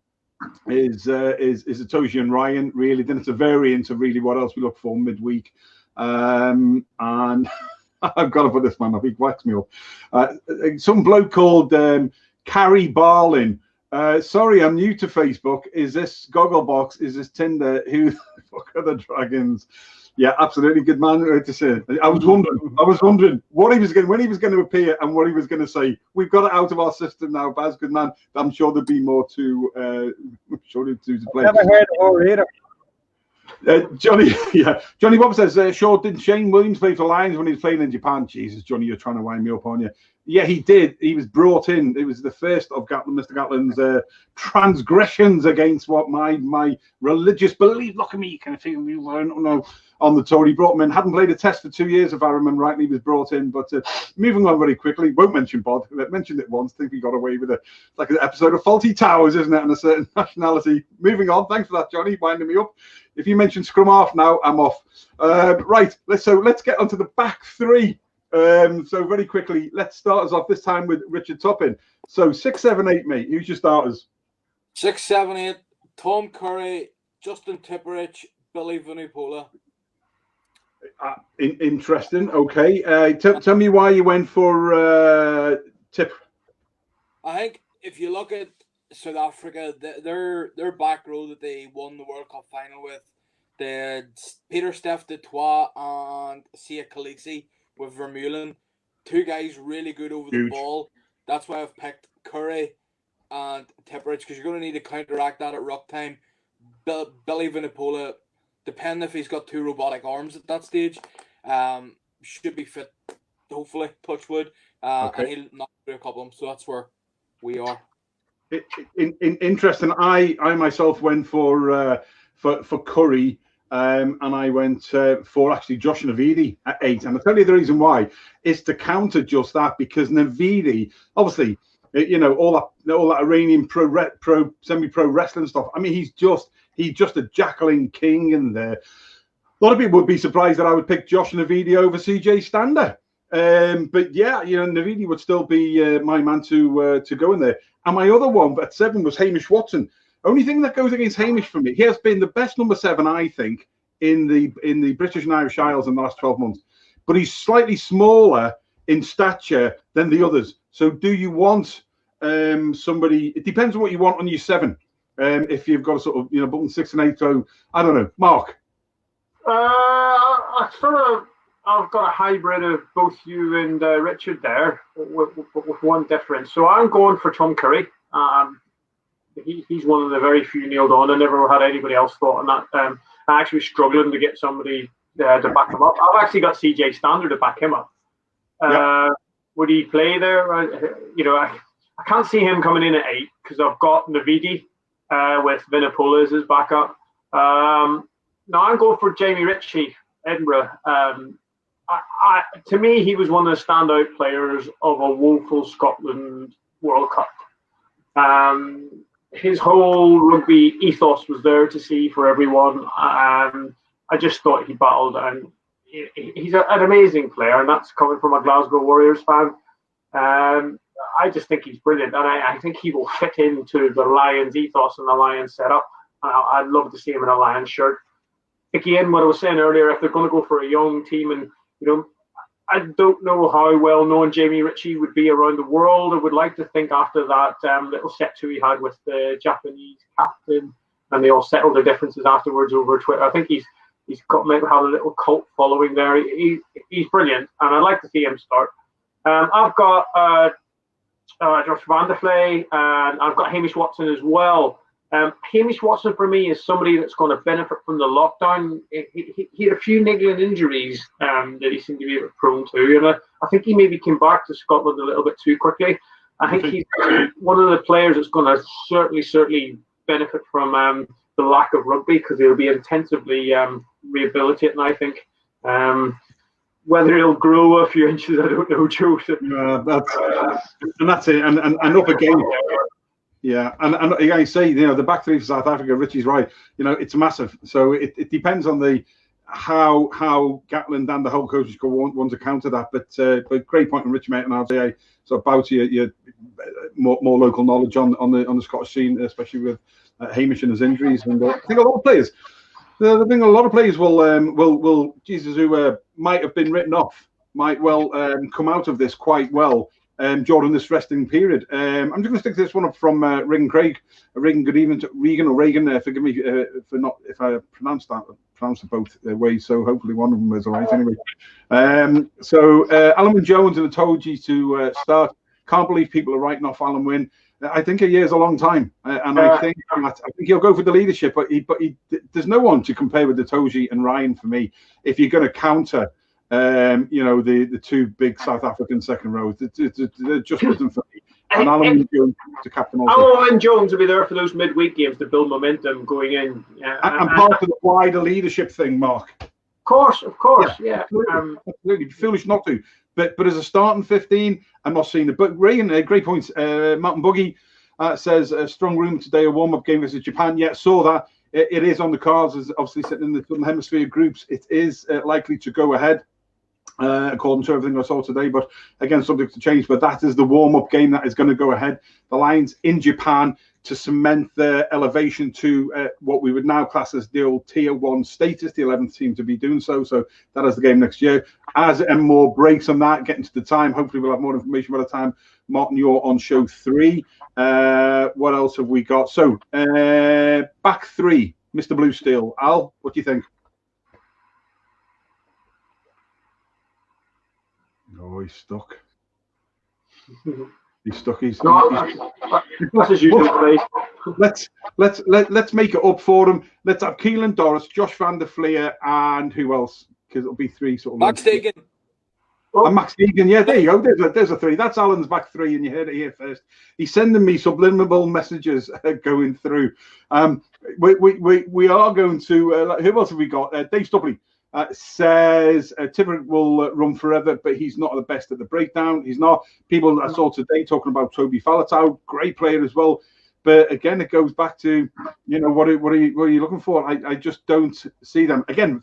Speaker 1: and Ryan, really. Then it's a variant of really what else we look for midweek. And I've got to put this man up, he whacks me up. Some bloke called Carrie Barlin. Sorry, I'm new to Facebook. Is this Gogglebox? Is this Tinder? Who the fuck are the dragons? Yeah, absolutely, good man. Right to say. I was wondering what he was going when he was going to appear and what he was going to say. We've got it out of our system now, Baz. Good man. I'm sure there'll be more to play.
Speaker 4: Never heard of her either.
Speaker 1: Johnny Bob says, sure, did Shane Williams play for Lions when he was playing in Japan? Jesus, Johnny, you're trying to wind me up, aren't you? Yeah, he did. He was brought in. It was the first of Mr. Gatlin's transgressions against what my religious belief. Look at me, kind of thing. I don't know. On the tour, he brought him in. Hadn't played a test for 2 years, if I remember rightly. He was brought in. But moving on very quickly, won't mention Bod. I mentioned it once. Think he got away with it. It's like an episode of Faulty Towers, isn't it? And a certain nationality. Moving on. Thanks for that, Johnny, winding me up. If you mention scrum half now, I'm off. Right. Let's get onto the back three. So very quickly, let's start us off this time with Richard Toppin. So 6, 7, 8, mate. Who's your starters?
Speaker 5: 6, 7, 8. Tom Curry, Justin Tipperich, Billy Vunipola.
Speaker 1: Interesting. Okay. Tell me why you went for Tip.
Speaker 5: I think if you look at South Africa, their back row that they won the World Cup final with, the Peter Steph du Toit and Sia Khaleesi with Vermeulen, two guys really good over the ball. That's why I've picked Curry and Tipuric, because you're going to need to counteract that at ruck time. Billy Vunipola, depending if he's got two robotic arms at that stage, should be fit, hopefully, touch wood, and he'll knock through a couple of them. So that's where we are.
Speaker 1: Interesting. I myself went for Curry, and I went for actually Josh Navidi at 8. And I'll tell you the reason why. It's to counter just that, because Navidi, obviously, all that Iranian semi-pro wrestling stuff. I mean, he's just a Jacqueline King in there. A lot of people would be surprised that I would pick Josh Navidi over CJ Stander. But yeah, Navidi would still be my man to go in there. And my other one at 7 was Hamish Watson. Only thing that goes against Hamish for me, he has been the best number 7, I think, in the British and Irish Isles in the last 12 months. But he's slightly smaller in stature than the others. So do you want somebody? It depends on what you want on your 7. If you've got a sort of button 6 and 8, so I don't know, Mark.
Speaker 2: I've got a hybrid of both you and Richard there, with one difference. So I'm going for Tom Curry. He's one of the very few nailed on. I never had anybody else thought on that. I'm actually struggling to get somebody to back him up. I've actually got CJ Stander to back him up. Would he play there? I can't see him coming in at 8 because I've got Navidi with Vunipola as his backup. Now I'm going for Jamie Ritchie, Edinburgh. To me, he was one of the standout players of a woeful Scotland World Cup. His whole rugby ethos was there to see for everyone. I just thought he battled, and he's an amazing player, and that's coming from a Glasgow Warriors fan. I just think he's brilliant, and I think he will fit into the Lions ethos and the Lions setup. I'd love to see him in a Lions shirt. Again, what I was saying earlier, if they're going to go for a young team, and I don't know how well known Jamie Ritchie would be around the world. I would like to think after that little set-to he had with the Japanese captain, and they all settled their differences afterwards over Twitter. I think he's got maybe had a little cult following there. He's brilliant, and I'd like to see him start. I've got Josh Van der Vley, and I've got Hamish Watson as well. Hamish Watson for me is somebody that's going to benefit from the lockdown. He had a few niggling injuries that he seemed to be a bit prone to, and I think he maybe came back to Scotland a little bit too quickly. I think he's one of the players that's going to certainly benefit from the lack of rugby, because he'll be intensively rehabilitating, I think. Whether he'll grow a few inches, I don't know, Joe.
Speaker 1: That's it. And up again. Yeah, and like I say, the back three for South Africa, Richie's right. It's massive. So it depends on how Gatland and the whole coaches want to counter that. But great point on Rich, mate, and I'll say so about your more local knowledge on the Scottish scene, especially with Hamish and his injuries. And I think a lot of players. I think a lot of players will Jesus, who might have been written off, might well come out of this quite well. Jordan, this resting period. I'm just going to stick this one up from Regan Craig. Regan, good evening to Regan or Reagan. Forgive me if I pronounced it both ways. So hopefully one of them is all right anyway. So Alan Wynne Jones and Itoje to start. Can't believe people are writing off Alan Wynne. I think a year's a long time, and I think he'll go for the leadership. But there's no one to compare with Itoje and Ryan for me. If you're going to counter. The two big South African second rows, they're just wasn't for me. And Alan Jones to captain also.
Speaker 2: Alan Jones will be there for those midweek games to build momentum going in.
Speaker 1: And part of the wider leadership thing, Mark.
Speaker 2: Of course, yeah.
Speaker 1: Absolutely. Foolish not to. But as a starting 15, I'm not seeing it. But Reagan, great points. Mountain Buggy says a strong room today, a warm-up game versus Japan. Yeah, saw that. It is on the cards, as obviously sitting in the Southern Hemisphere groups. It is likely to go ahead. According to everything I saw today, but again, subject to change. But that is the warm-up game that is going to go ahead. The Lions in Japan. to cement their elevation to what we would now class as the old Tier 1 status. The 11th team to be doing so. So that is the game next year. As more breaks on that, getting to the time, hopefully we'll have more information by the time, Martin, you're on show 3. What else have we got? So back 3, Mr. Blue Steel. Al, what do you think? Oh, he's stuck. He's stuck.
Speaker 2: That's his usual place.
Speaker 1: Let's make it up for him. Let's have Keelan Doris, Josh van der Fleer, and who else? Because it'll be 3 sort of.
Speaker 5: Max Deegan.
Speaker 1: And Max Deegan, yeah, there you go. There's a 3. That's Alan's back 3, and you heard it here first. He's sending me subliminal messages going through. We are going to. Who else have we got? Dave Stubley. Says Tippett will run forever, but he's not the best at the breakdown. He's not. People I saw today talking about Toby Faletau, great player as well. But again, it goes back to, what are you looking for? I just don't see them. Again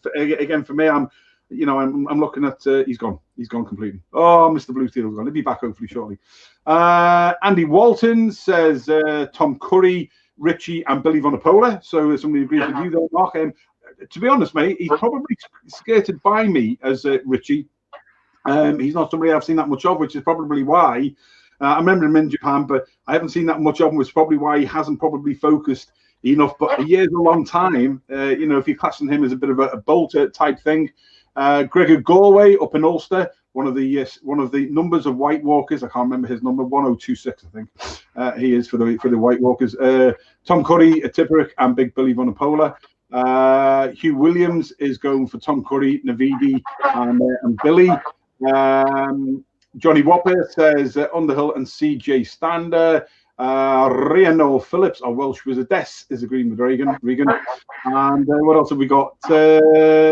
Speaker 1: for me, I'm looking at he's gone completely. Oh, Mr. Blue Steel's gone. He'll be back hopefully shortly. Andy Walton says Tom Curry, Richie, and Billy Vanapola. So somebody agrees with you there, Mark. To be honest, mate, he's probably skirted by me as Richie. He's not somebody I've seen that much of, which is probably why. I remember him in Japan, but I haven't seen that much of him, which is probably why he hasn't probably focused enough. But a year's a long time. If you're classing him as a bit of a bolter type thing. Gregor Galway up in Ulster, one of the numbers of White Walkers. I can't remember his number, 1026, I think he is for the White Walkers. Tom Curry, Tipperick, and Big Billy Vanapola. Hugh Williams is going for Tom Curry, Navidi, and Billy. Johnny Whopper says Underhill and CJ Stander. Rhiannon Phillips, our Welsh Wizardess, is agreeing with Regan. And what else have we got?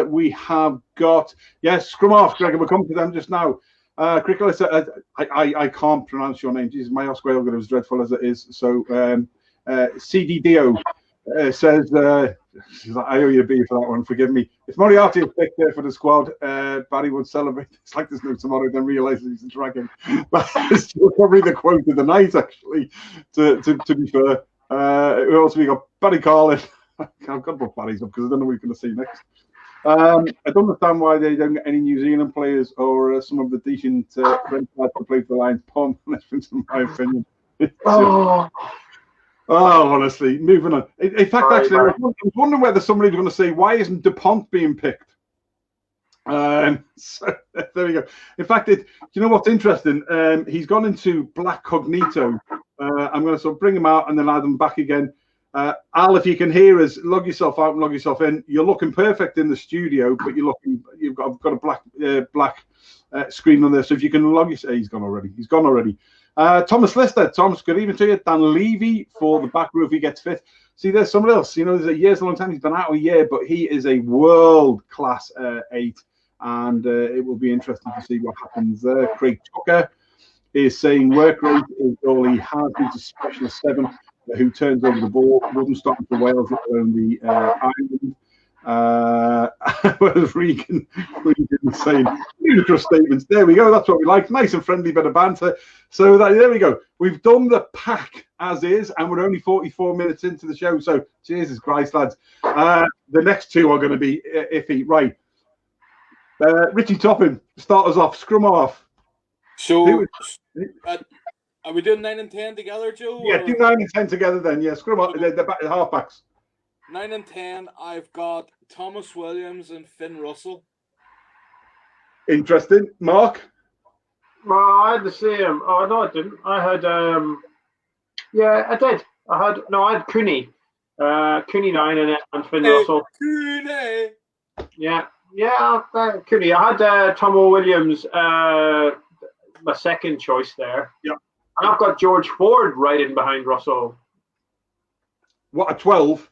Speaker 1: We have got, yes, Scrum Off, Gregor. We'll come to them just now. Crickle, I can't pronounce your name. Jesus, my Oscar Gaelic is dreadful as it is. So, CDDO says, I owe you a B for that one. Forgive me. If Moriarty is picked there for the squad, Barry would celebrate. It's like there's no tomorrow, then realises he's a dragon. But it's still probably the quote of the night, actually, to be fair. Who else have we got? Barry Carlin. I've got to put Barry's up because I don't know what we're going to see next. I don't understand why they don't get any New Zealand players or some of the decent French players to play for the Lions. Pom, in my opinion. Oh, honestly, moving on. In fact, actually, I was wondering whether somebody was going to say, why isn't DuPont being picked? So there we go. In fact, do you know what's interesting? He's gone into Black Cognito. I'm going to sort of bring him out and then add him back again. Al, if you can hear us, log yourself out and log yourself in. You're looking perfect in the studio, but you've got a black screen on there. So if you can log yourself, he's gone already. Thomas Lister, Thomas, good evening to you. Dan Levy for the back row if he gets fit. See, there's someone else. There's a year's a long time. He's been out a year, but he is a world-class 8, and it will be interesting to see what happens there. Craig Tucker is saying work rate is all he has. He's a specialist 7 who turns over the ball, wouldn't stop for Wales, let alone the Ireland. Whereas Regan saying ludicrous statements. There we go. That's what we like. Nice and friendly bit of banter. So there we go. We've done the pack as is, and we're only 44 minutes into the show. So Jesus Christ, lads. The next 2 are going to be iffy. Right. Richie Toppin, start us off. Scrum off.
Speaker 5: So, are we doing 9 and 10 together, Joe?
Speaker 1: Yeah, do 9 and 10 together then. Yeah, scrum off. The halfbacks.
Speaker 5: 9 and 10, I've got Thomas Williams and Finn Russell.
Speaker 1: Interesting. Mark?
Speaker 2: I had the same. Oh, no, I didn't. I had, yeah, I did. I had Cooney. Cooney 9 and Finn Russell.
Speaker 5: Cooney!
Speaker 2: Yeah, Cooney. I had Tomo Williams, my second choice there.
Speaker 1: Yeah.
Speaker 2: And I've got George Ford right in behind Russell.
Speaker 1: What, at 12?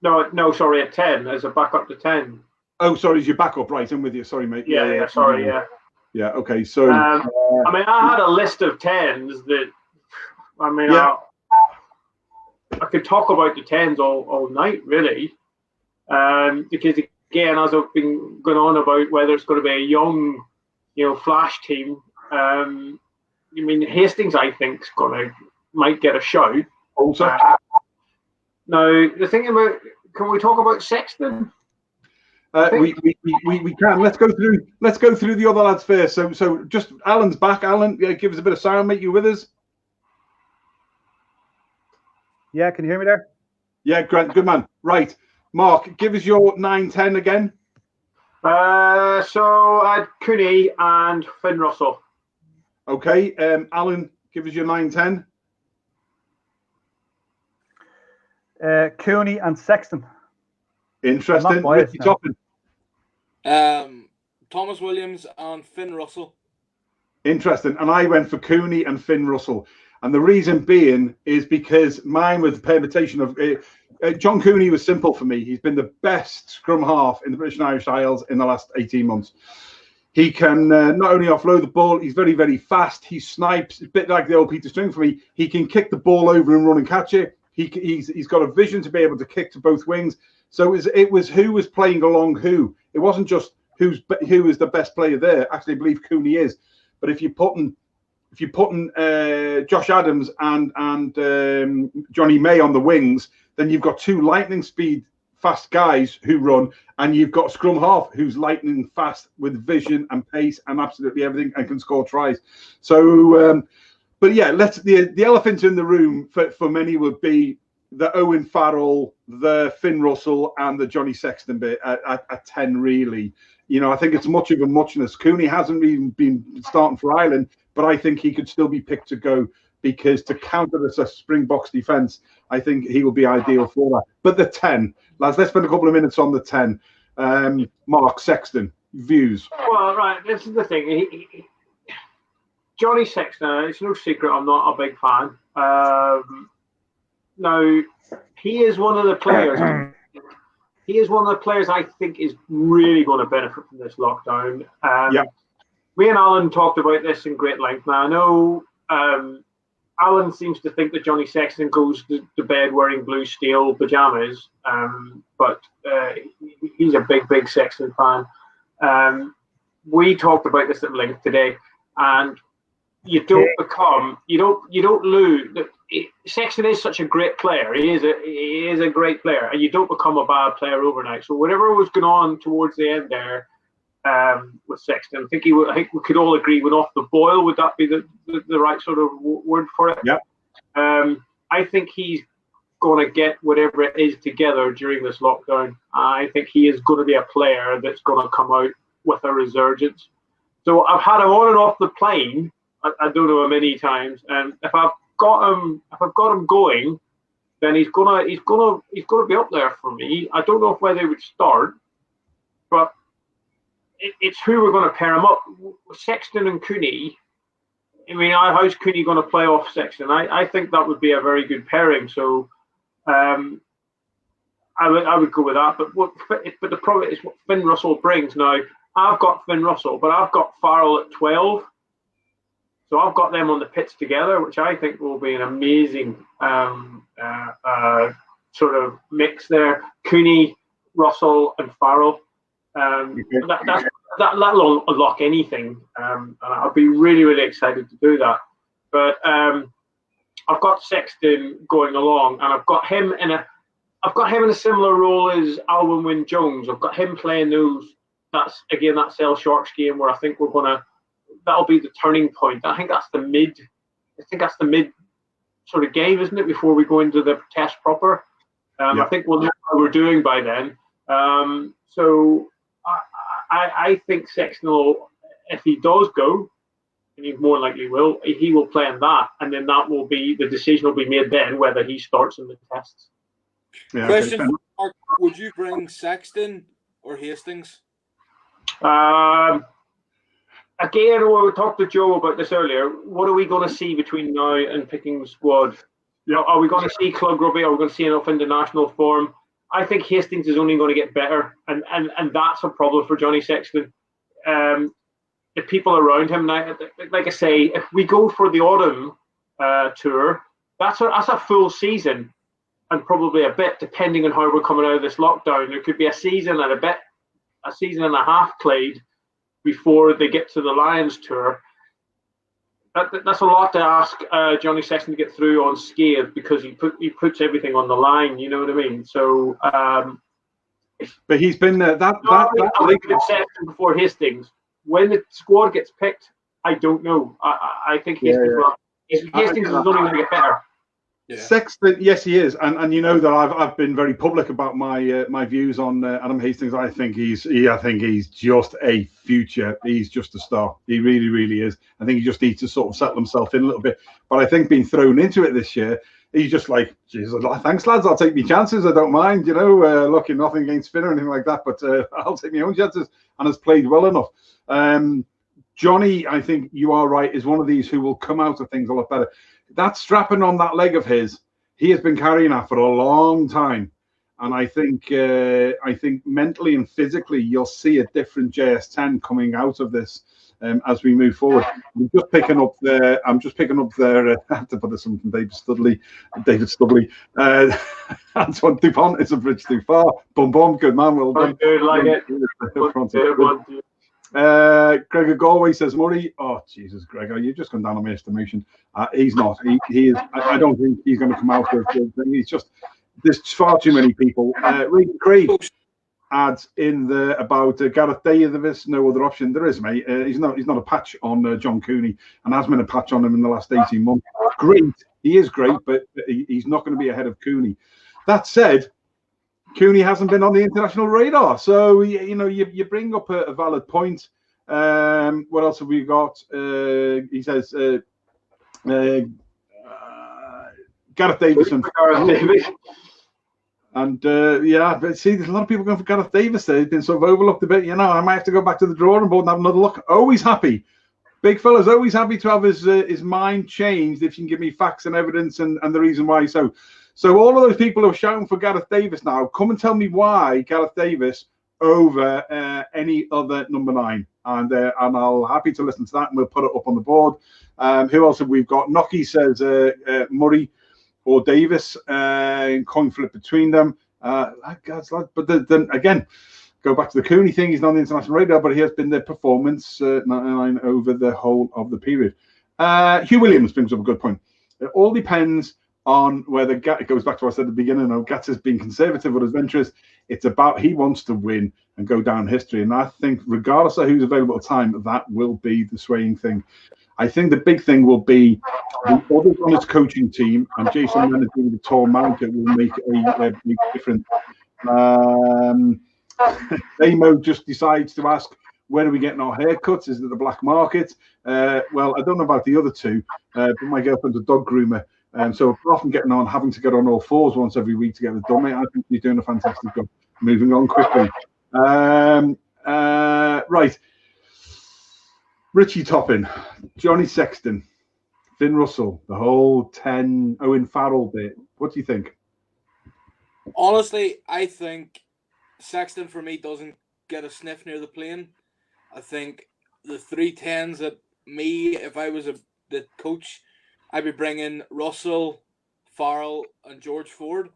Speaker 2: No, sorry, at 10 as a backup to 10.
Speaker 1: Oh, sorry, is your backup, right? I'm with you. Sorry, mate.
Speaker 2: Yeah, sorry, yeah.
Speaker 1: Yeah, okay, so...
Speaker 2: I had a list of 10s that, I could talk about the 10s all night, really. Because, again, as I've been going on about whether it's going to be a young, flash team, Hastings, I think, might get a shout.
Speaker 1: Also,
Speaker 2: now the thing about, can we talk about Sexton?
Speaker 1: we can. Let's go through the other lads first. So just Alan's back. Alan, give us a bit of sound, mate. You with us?
Speaker 4: Yeah, can you hear me there?
Speaker 1: Yeah, Grant, good man. Right, Mark, give us your 9-10 again.
Speaker 2: So I had Cooney and Finn Russell.
Speaker 1: Okay, Alan, give us your 9-10.
Speaker 4: Cooney and Sexton.
Speaker 1: Interesting.
Speaker 4: Biased,
Speaker 1: Ricky Toppin.
Speaker 5: Thomas Williams and Finn Russell.
Speaker 1: Interesting. And I went for Cooney and Finn Russell. And the reason being is because mine was the permutation of John Cooney was simple for me. He's been the best scrum half in the British and Irish Isles in the last 18 months. He can not only offload the ball, he's very, very fast. He snipes, a bit like the old Peter String for me. He can kick the ball over and run and catch it. He's got a vision to be able to kick to both wings. So it was who was playing along who. It wasn't just who is the best player there. Actually, I believe Cooney is. But if you're putting Josh Adams and Johnny May on the wings, then you've got two lightning speed fast guys who run, and you've got scrum half who's lightning fast with vision and pace and absolutely everything and can score tries. So, but yeah, the elephant in the room for many would be the Owen Farrell, the Finn Russell, and the Johnny Sexton bit at 10. Really, I think it's much of a muchness. Cooney hasn't even been starting for Ireland, but I think he could still be picked to go, because to counter the Springboks defence, I think he will be ideal for that. But the 10, lads, let's spend a couple of minutes on the 10. Mark, Sexton, views.
Speaker 2: Well, right, this is the thing. Johnny Sexton, it's no secret I'm not a big fan. Now, he is one of the players. He is one of the players I think is really going to benefit from this lockdown. Me and Alan talked about this in great length. Now, I know Alan seems to think that Johnny Sexton goes to bed wearing blue steel pajamas, but he's a big Sexton fan. We talked about this at length today, and you don't lose. Sexton is such a great player. He is a great player, and you don't become a bad player overnight. So whatever was going on towards the end there with Sexton, I think we could all agree went off the boil. Would that be the right sort of word for it?
Speaker 1: Yeah.
Speaker 2: I think he's going to get whatever it is together during this lockdown. I think he is going to be a player that's going to come out with a resurgence. So I've had him on and off the plane. I don't know how many times, and if I've got him going, then he's gonna be up there for me. I don't know whether he would start, but it's who we're going to pair him up. Sexton and Cooney. I mean, how's Cooney going to play off Sexton? I think that would be a very good pairing. So, I would go with that. But the problem is what Finn Russell brings. Now, I've got Finn Russell, but I've got Farrell at 12. So I've got them on the pitch together, which I think will be an amazing sort of mix there. Cooney, Russell, and Farrell. That'll unlock anything, and I'll be really excited to do that. But I've got Sexton going along, and I've got him in a similar role as Alwyn Wyn Jones. I've got him playing that Sale Sharks game where I think that'll be the turning point. I think that's the mid sort of game, isn't it, before we go into the test proper? I think we'll know how we're doing by then. So I think Sexton will, if he does go, and he more likely will, he will play in that, and then the decision will be made then whether he starts in the tests.
Speaker 1: Yeah,
Speaker 5: Question, okay. Mark, would you bring Sexton or Hastings?
Speaker 2: Again, we talked to Joe about this earlier. What are we going to see between now and picking the squad? Are we going to see club rugby? Are we going to see enough international form? I think Hastings is only going to get better, and that's a problem for Johnny Sexton. The people around him now, like I say, if we go for the autumn tour, that's a full season, and probably a bit depending on how we're coming out of this lockdown. There could be a season and a season and a half played before they get to the Lions tour. that's a lot to ask Johnny Sexton to get through unscathed, because he puts everything on the line. You know what I mean? So,
Speaker 1: but he's been that
Speaker 2: Sexton before Hastings. When the squad gets picked, I don't know. I think Hastings is only going to get better.
Speaker 1: Yeah. Sexton, yes, he is, and you know that I've been very public about my my views on Adam Hastings. I think he's just a future. He's just a star. He really, really is. I think he just needs to sort of settle himself in a little bit. But I think being thrown into it this year, he's just like, Jesus, thanks lads, I'll take my chances. I don't mind, you know. Looking nothing against Finn or anything like that, but I'll take my own chances, and has played well enough. Johnny, I think you are right, is one of these who will come out of things a lot better. That strapping on that leg of his, he has been carrying that for a long time, and I think mentally and physically you'll see a different JS10 coming out of this as we move forward. I'm just picking up there. I have to put this on from David Studley. Antoine Dupont is a bridge too far. Boom, boom, good man. Well done.
Speaker 2: Good, like it.
Speaker 1: Gregor Galway says, Murray, oh Jesus, Gregor, you've just gone down on my estimation. He's not. He is. I don't think he's going to come out of the thing. He's just, there's far too many people. Regan Craig adds in there about Gareth Davis. No other option. There is, mate. He's not a patch on John Cooney, and has been a patch on him in the last 18 months. Great, he is great, but he's not going to be ahead of Cooney. That said, Cooney hasn't been on the international radar, so you know you bring up a valid point. What else have we got? He says Gareth Davis and yeah, but see, there's a lot of people going for Gareth Davis there. He's been sort of overlooked a bit. You know, I might have to go back to the drawing board and have another look. Always happy. Big fella's always happy to have his mind changed if you can give me facts and evidence and the reason why. So all of those people who are shouting for Gareth Davis now, come and tell me why Gareth Davis over any other number 9. And I'll happy to listen to that, and we'll put it up on the board. Who else have we got? Nocky says Murray or Davis, coin flip between them. But then again, go back to the Cooney thing. He's not on the international radar, but he has been the performance 99 over the whole of the period. Hugh Williams brings up a good point. It all depends on whether it goes back to what I said at the beginning. Gats has been conservative with his ventures. It's about he wants to win and go down history. And I think regardless of who's available at the time, that will be the swaying thing. I think the big thing will be the others on his coaching team, and Jason Leonard being the tall manager will make a big difference. Damo just decides to ask, where are we getting our haircuts? Is it the black market? Well, I don't know about the other two, but my girlfriend's a dog groomer. So we're often having to get on all fours once every week to get it done, mate. I think you're doing a fantastic job. Moving on quickly. Right. Richie Toppin, Johnny Sexton, Finn Russell, the whole 10 Owen Farrell bit. What do you think?
Speaker 5: Honestly, I think Sexton for me doesn't get a sniff near the plane. I think the 3 10s that me, if I was the coach, I'd be bringing Russell, Farrell, and George Ford.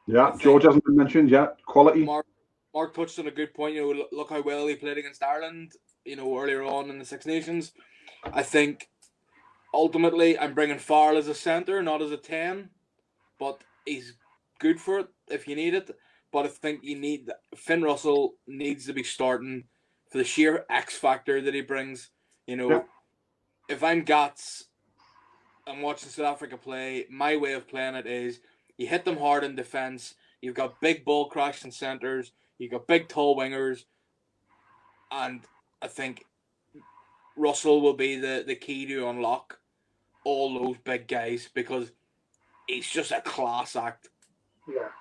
Speaker 1: Yeah, George hasn't been mentioned yet. Quality.
Speaker 5: Mark touched on a good point. You know, look how well he played against Ireland, you know, earlier on in the Six Nations. I think ultimately I'm bringing Farrell as a centre, not as a 10, but he's good for it if you need it. But I think Finn Russell needs to be starting for the sheer X factor that he brings. You know, if I'm Gats, I'm watching South Africa play, my way of playing it is you hit them hard in defence, you've got big ball crashing centres, you've got big tall wingers, and I think Russell will be the key to unlock all those big guys because he's just a class act.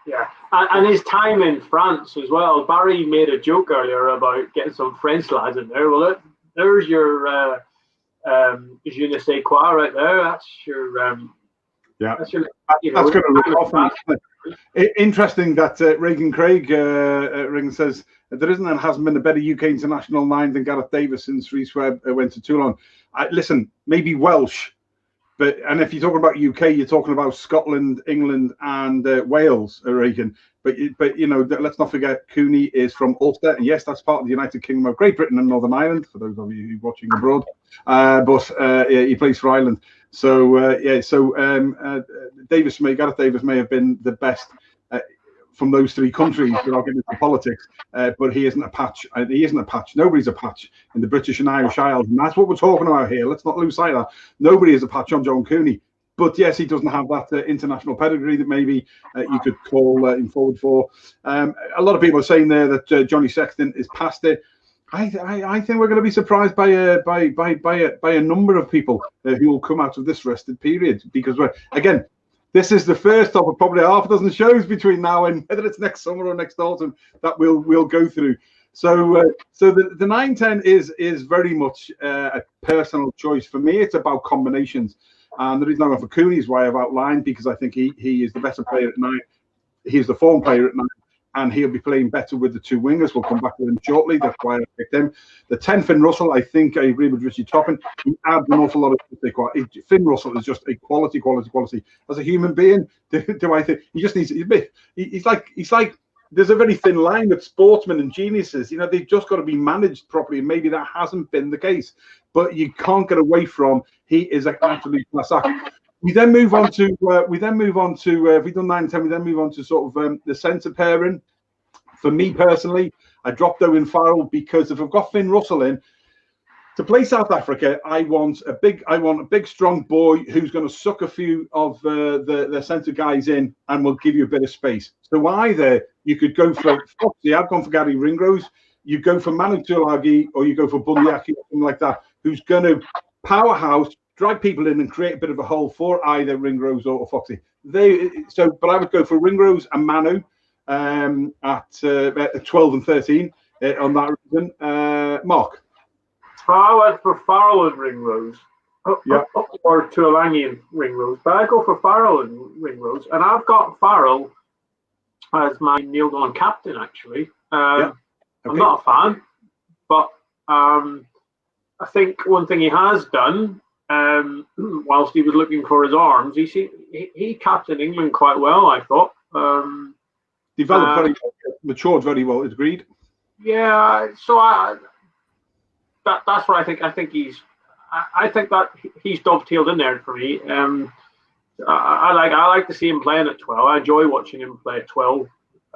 Speaker 2: Yeah. And his time in France as well. Barry made a joke earlier about getting some French lads in there. Well, there's your je ne sais quoi right there. That's your that's going
Speaker 1: to look off. Interesting that Regan Craig says there isn't and hasn't been a better UK international 9 than Gareth Davis since Rhys Webb went to Toulon. Listen, maybe Welsh, and if you're talking about UK, you're talking about Scotland, England, and Wales, Regan. But you know, let's not forget Cooney is from Ulster, and yes, that's part of the United Kingdom of Great Britain and Northern Ireland. For those of you who are watching abroad, yeah, he plays for Ireland. So Gareth Davis may have been the best from those three countries without getting into politics, but he isn't a patch. He isn't a patch. Nobody's a patch in the British and Irish Isles, and that's what we're talking about here. Let's not lose sight of that. Nobody is a patch on John Cooney. But yes, he doesn't have that international pedigree that maybe you could call him forward for. A lot of people are saying there that Johnny Sexton is past it. I think we're going to be surprised by a number of people who will come out of this rested period, because again, this is the first of probably half a dozen shows between now and whether it's next summer or next autumn that we'll go through. So the 9-10 is very much a personal choice for me. It's about combinations. And the reason I went for Cooney is why I've outlined, because I think he is the better player at 9. He's the form player at 9, and he'll be playing better with the two wingers. We'll come back to him shortly. That's why I picked him. The 10, Finn Russell, I think I agree with Richie Toppin. He adds an awful lot of Finn Russell is just a quality. As a human being, do I think he just needs to admit he's like there's a very thin line with sportsmen and geniuses. You know, they've just got to be managed properly, and maybe that hasn't been the case. But you can't get away from he is an absolute class act. We then move on to if we've done 9-10, we then move on to sort of the centre pairing. For me personally, I dropped Owen Farrell because if I've got Finn Russell in to play South Africa, I want a big strong boy who's going to suck a few of the centre guys in and will give you a bit of space. So either you could go for Foxy, I've gone for Gary Ringrose, you go for Manu Tuilagi, or you go for Bunyaki or something like that, who's going to powerhouse, drag people in and create a bit of a hole for either Ringrose or Foxy. But I would go for Ringrose and Manu at 12 and 13 on that reason. Mark?
Speaker 2: I went for Farrell and Ringrose.
Speaker 1: Yeah.
Speaker 2: Or Tuilagi and Ringrose. But I go for Farrell and Ringrose. And I've got Farrell as my nailed on captain, actually.
Speaker 1: Okay.
Speaker 2: I'm not a fan, but I think one thing he has done, whilst he was looking for his arms, he captained England quite well, I thought.
Speaker 1: Developed very well, matured very well, agreed.
Speaker 2: Yeah, so that's what I think. I think that he's dovetailed in there for me. I like to see him playing at 12. I enjoy watching him play at 12.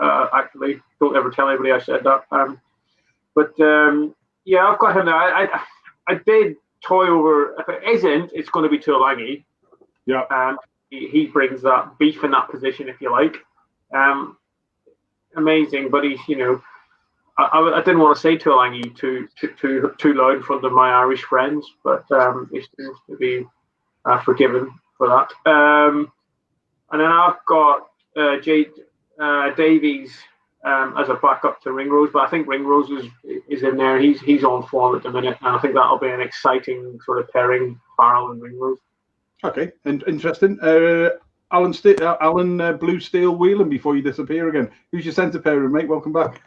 Speaker 2: Actually, don't ever tell anybody I said that. Yeah, I've got him there. I did toy over. If it isn't, it's going to be Tuilagi.
Speaker 1: Yeah.
Speaker 2: He brings that beef in that position, if you like. Amazing, but he's I didn't want to say Tuilagi too loud in front of my Irish friends, but he seems to be forgiven for that. And then I've got Davies as a backup to Ringrose, but I think Ringrose is in there. He's on form at the minute, and I think that'll be an exciting sort of pairing, Farrell and Ringrose.
Speaker 1: Okay, and interesting. Alan Blue Steel Whelan, before you disappear again. Who's your centre pairing, mate? Welcome back.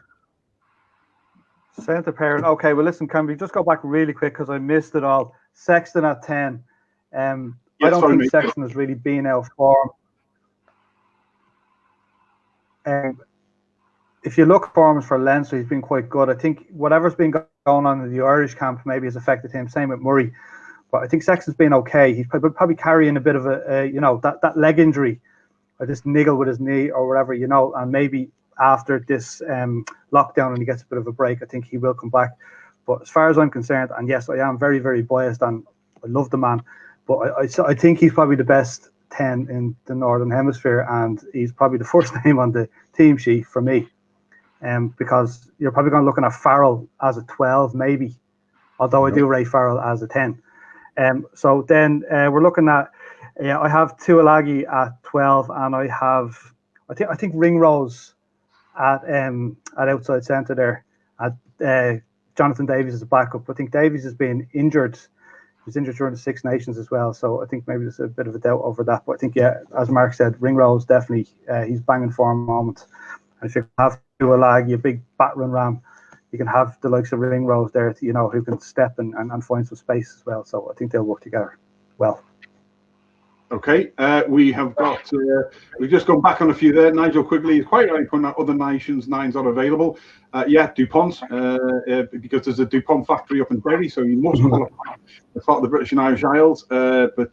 Speaker 4: Centre pairing. Okay, well, listen, can we just go back really quick because I missed it all. Sexton at 10. I don't think Sexton has really been out of form. If you look at forms for Leinster, he's been quite good. I think whatever's been going on in the Irish camp maybe has affected him. Same with Murray. But I think Sexton's been okay. He's probably carrying a bit of that leg injury or this niggle with his knee or whatever, and maybe after this lockdown and he gets a bit of a break, I think he will come back. But as far as I'm concerned, and yes, I am very, very biased and I love the man, but I think he's probably the best 10 in the Northern Hemisphere, and he's probably the first name on the team sheet for me. Because you're probably going to looking at Farrell as a 12 maybe, although I do rate Farrell as a 10. So then we're looking at I have Tuilagi at 12, and I think Ringrose at outside centre there, at Jonathan Davies as a backup. I think Davies has been injured. He was injured during the Six Nations as well, so I think maybe there's a bit of a doubt over that. But I think, yeah, as Mark said, Ringrose definitely he's banging form at the moment. And if you have Tuilagi, a big battering ram, you can have the likes of Ringrose there, who can step and find some space as well. So I think they'll work together well.
Speaker 1: Okay, we have got, we've just gone back on a few there. Nigel Quigley is quite right pointing out other nations' nines are available. Yeah, DuPont, because there's a DuPont factory up in Derry, so you must qualify as part of the British and Irish Isles. But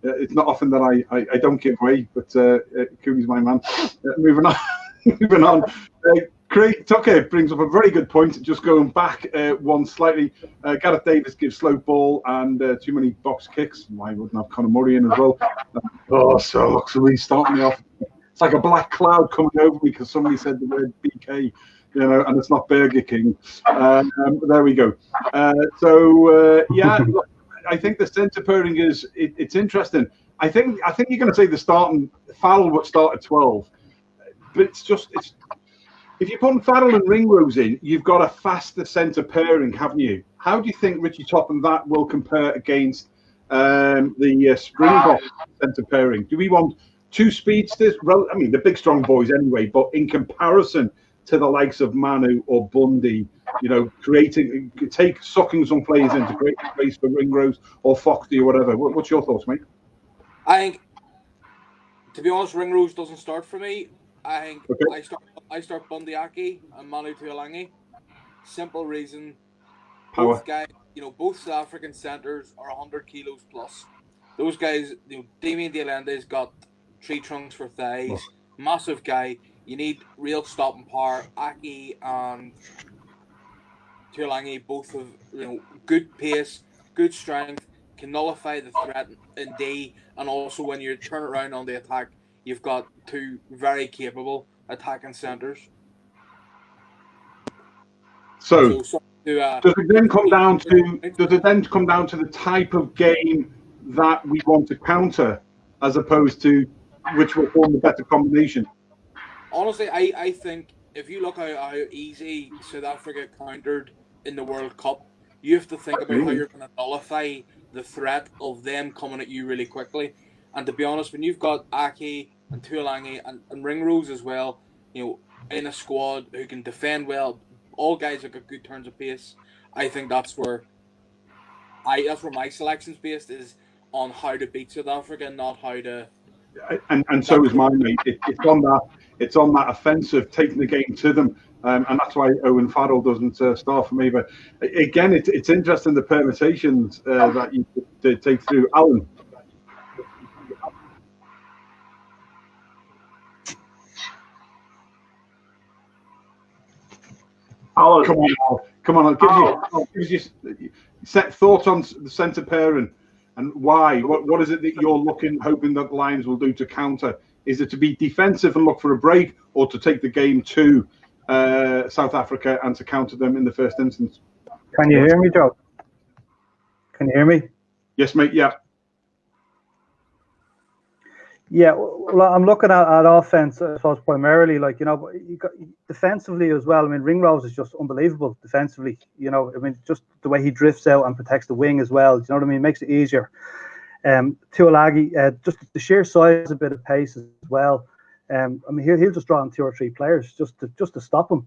Speaker 1: it's not often that I don't give way, but Coogie's my man. Moving on. Moving on. Craig Tucker brings up a very good point. Just going back one slightly, Gareth Davis gives slow ball and too many box kicks. Why wouldn't have Conor Murray in as well? Oh, so looks really starting me off. It's like a black cloud coming over me because somebody said the word BK, and it's not Burger King. There we go. Yeah, look, I think the centre pairing it's interesting. I think you're going to say the starting Farrell would start at 12, but it's if you put Farrell and Ringrose in, you've got a faster centre pairing, haven't you? How do you think Richie Top and that will compare against the Springbok centre pairing? Do we want two speedsters? Well, I mean, the big strong boys anyway, but in comparison to the likes of Manu or Bundy, sucking some players into great space for Ringrose or Foxty or whatever. What's your thoughts, mate?
Speaker 5: I think, to be honest, Ringrose doesn't start for me. I think I start Bundy Aki and Manu Tuolangi. Simple reason.
Speaker 1: Power.
Speaker 5: Both guys, both South African centres are 100 kilos plus. Those guys, Damien de Allende's got tree trunks for thighs. Massive guy. You need real stopping power. Aki and Tuolangi both have good pace, good strength, can nullify the threat in D, and also when you turn around on the attack, you've got two very capable attacking centres.
Speaker 1: So does it then come down to the type of game that we want to counter, as opposed to which will form the better combination?
Speaker 5: Honestly, I think if you look how easy South Africa countered in the World Cup, you have to think about how you're going to nullify the threat of them coming at you really quickly. And to be honest, when you've got Aki and Tuolangi and Ringrose as well, in a squad who can defend well, all guys have got good turns of pace. I think that's where my selection's based, is on how to beat South Africa, not how to.
Speaker 1: And so is mine, mate. It's on that offensive, taking the game to them, and that's why Owen Farrell doesn't start for me. But again, it's interesting the permutations that you could take through. Alan. Come on! I'll give you set thoughts on the centre pairing and why. What is it that you're hoping that the Lions will do to counter? Is it to be defensive and look for a break, or to take the game to South Africa and to counter them in the first instance?
Speaker 4: Can you hear me, Joe? Can you hear me?
Speaker 1: Yes, mate. Yeah.
Speaker 4: Yeah, well, I'm looking at offense, I suppose, primarily, you got defensively as well. I mean, Ringrose is just unbelievable defensively. Just the way he drifts out and protects the wing as well. Do you know what I mean? Makes it easier. Tuolagi, just the sheer size, a bit of pace as well. He'll just draw on 2 or 3 players just to stop him.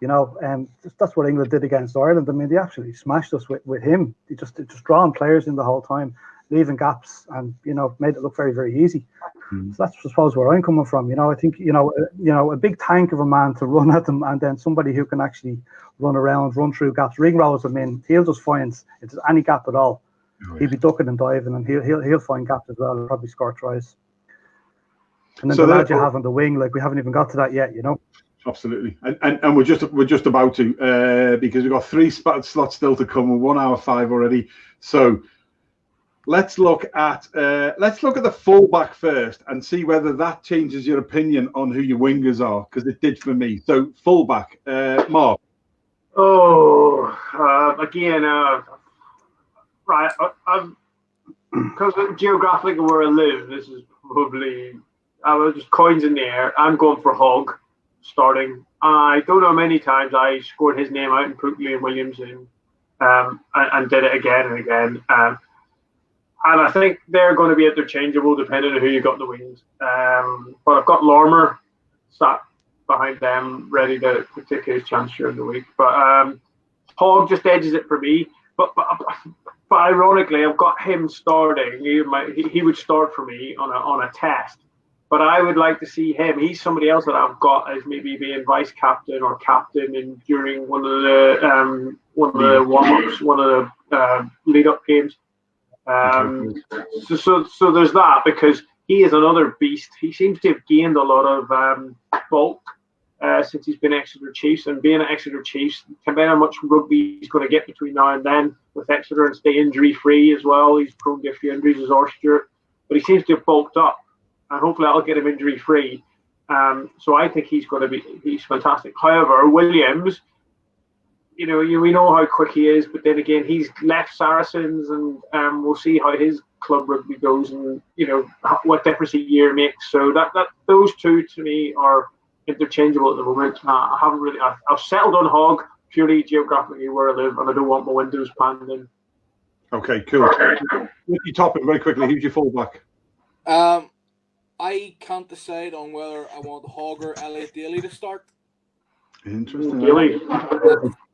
Speaker 4: That's what England did against Ireland. I mean, they actually smashed us with him. They just drawing players in the whole time, leaving gaps, and made it look very, very easy. So that's, I suppose, where I'm coming from. I think a big tank of a man to run at them, and then somebody who can actually run around, run through gaps. Ringrose, he'll just find if there's any gap at all, he'll be ducking and diving, and he'll find gaps as well. He'll probably score tries. And then the lad you have on the wing, we haven't even got to that yet.
Speaker 1: Absolutely, and we're just about to because we've got 3 slots still to come, and 1 hour 5 already. So let's look at the fullback first and see whether that changes your opinion on who your wingers are, because it did for me. So fullback, Mark.
Speaker 2: Right. Because geographically where I live, this is probably just coins in the air. I'm going for Hogg starting. I don't know how many times I scored his name out and put Liam Williams in, and did it again and again. And I think they're going to be interchangeable depending on who you got in the wings. But I've got Lormer sat behind them, ready to take his chance during the week. But Hogg just edges it for me. But but ironically, I've got him starting. He would start for me on a test. But I would like to see him. He's somebody else that I've got as maybe being vice captain or captain during one of the warm-ups, one of the lead-up games. So there's that, because he is another beast. He seems to have gained a lot of bulk since he's been Exeter Chiefs, and being at Exeter Chiefs, depending on how much rugby he's going to get between now and then with Exeter and stay injury-free as well. He's prone to a few injuries as Stewart, but he seems to have bulked up, and hopefully that'll get him injury-free. So I think he's fantastic. However, Williams, we know how quick he is, but then again, he's left Saracens, and we'll see how his club rugby goes, and what difference a year makes. So that those two to me are interchangeable at the moment. I've settled on Hogg purely geographically where I live, and I don't want my windows panned in.
Speaker 1: Okay, cool. Ricky Topping, very quickly, who's your fullback?
Speaker 5: I can't decide on whether I want Hogg or Elliot Daly to start.
Speaker 1: Interesting.
Speaker 2: Daly.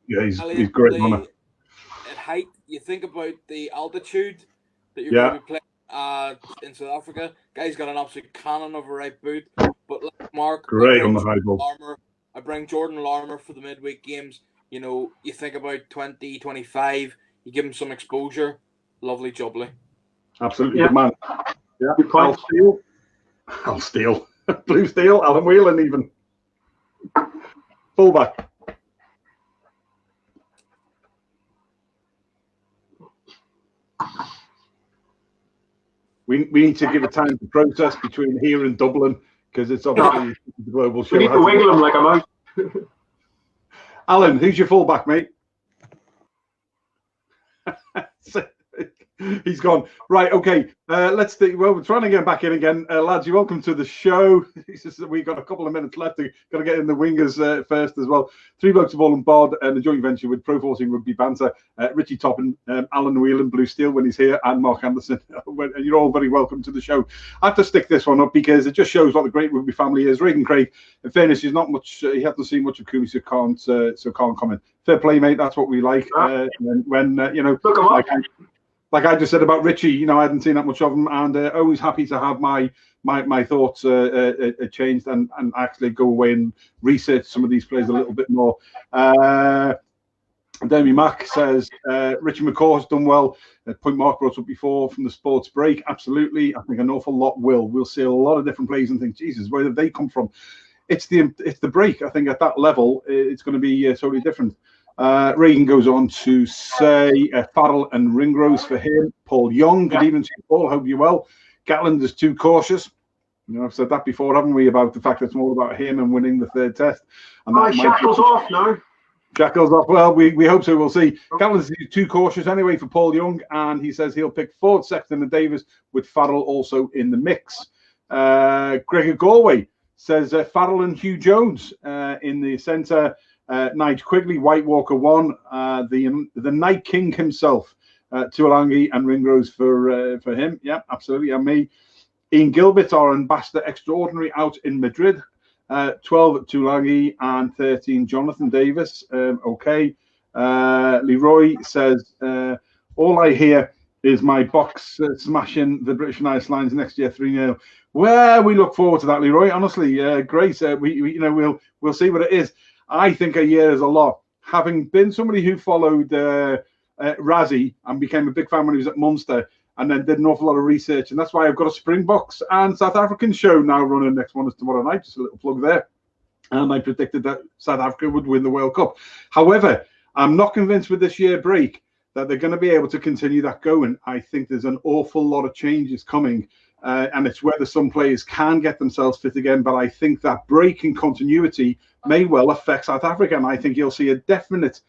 Speaker 1: Yeah, he's great on it.
Speaker 5: At height, you think about the altitude that you're going to be playing in South Africa. Guy's got an absolute cannon of a right boot. But like Mark,
Speaker 1: great on the high ball.
Speaker 5: I bring Jordan Larmour for the midweek games. You think about 20, 25. You give him some exposure. Lovely jubbly.
Speaker 1: Absolutely, good man. Yeah, Al Steele. Blue Steel, Alan Whelan even. Fullback. We need to give it time to process between here and Dublin, because it's obviously the global show.
Speaker 2: We need to wiggle him like a mouse.
Speaker 1: Alan, who's your fullback, mate? He's gone. Right, okay. Let's see. Well, we're trying to get back in again. Lads, you're welcome to the show. It's just that we've got a couple of minutes left. Got to get in the wingers first as well. Three Blokes of All and Bod, and a joint venture with Pro 14 Rugby Banter. Richie Toppin, Alan Whelan, Blue Steel when he's here, and Mark Anderson. And you're all very welcome to the show. I have to stick this one up because it just shows what the great rugby family is. Reagan Craig, in fairness, he's not much. He hasn't seen much of Cooney, so can't comment. Fair play, mate. That's what we like. When like I just said about Richie, I hadn't seen that much of him, and always happy to have my thoughts changed and actually go away and research some of these players a little bit more. Demi Mack says Richie McCaw has done well. Point Mark brought up before from the sports break. Absolutely, I think an awful lot will. We'll see a lot of different players and think, Jesus, where did they come from? It's the break. I think at that level, it's going to be totally different. Reagan goes on to say Farrell and Ringrose for him. Paul Young, good evening to you, Paul. Hope you're well. Gatland is too cautious. I've said that before, haven't we, about the fact that it's more about him and winning the third test. And
Speaker 2: Shackles off now.
Speaker 1: Shackles off. Well, we hope so. We'll see. Gatland is too cautious anyway for Paul Young, and he says he'll pick Ford, Sexton, and Davis with Farrell also in the mix. Gregor Galway says Farrell and Hugh Jones in the centre. Nige Quigley, White Walker 1, the Night King himself, Tuolangi and Ringrose for him. Yeah, absolutely. And me. Ian Gilbert, our ambassador extraordinary out in Madrid. 12 Tuolangi and 13 Jonathan Davis. Okay. Leroy says, all I hear is my box smashing the British and Irish Lions next year 3-0. Well, we look forward to that, Leroy. Honestly, great. We'll see what it is. I think a year is a lot. Having been somebody who followed Razzie and became a big fan when he was at Munster, and then did an awful lot of research, and that's why I've got a Springboks and South African show now running. Next one is tomorrow night. Just a little plug there. And I predicted that South Africa would win the World Cup. However, I'm not convinced with this year break that they're going to be able to continue that going. I think there's an awful lot of changes coming. And it's whether some players can get themselves fit again. But I think that break in continuity may well affect South Africa. And I think you'll see a definite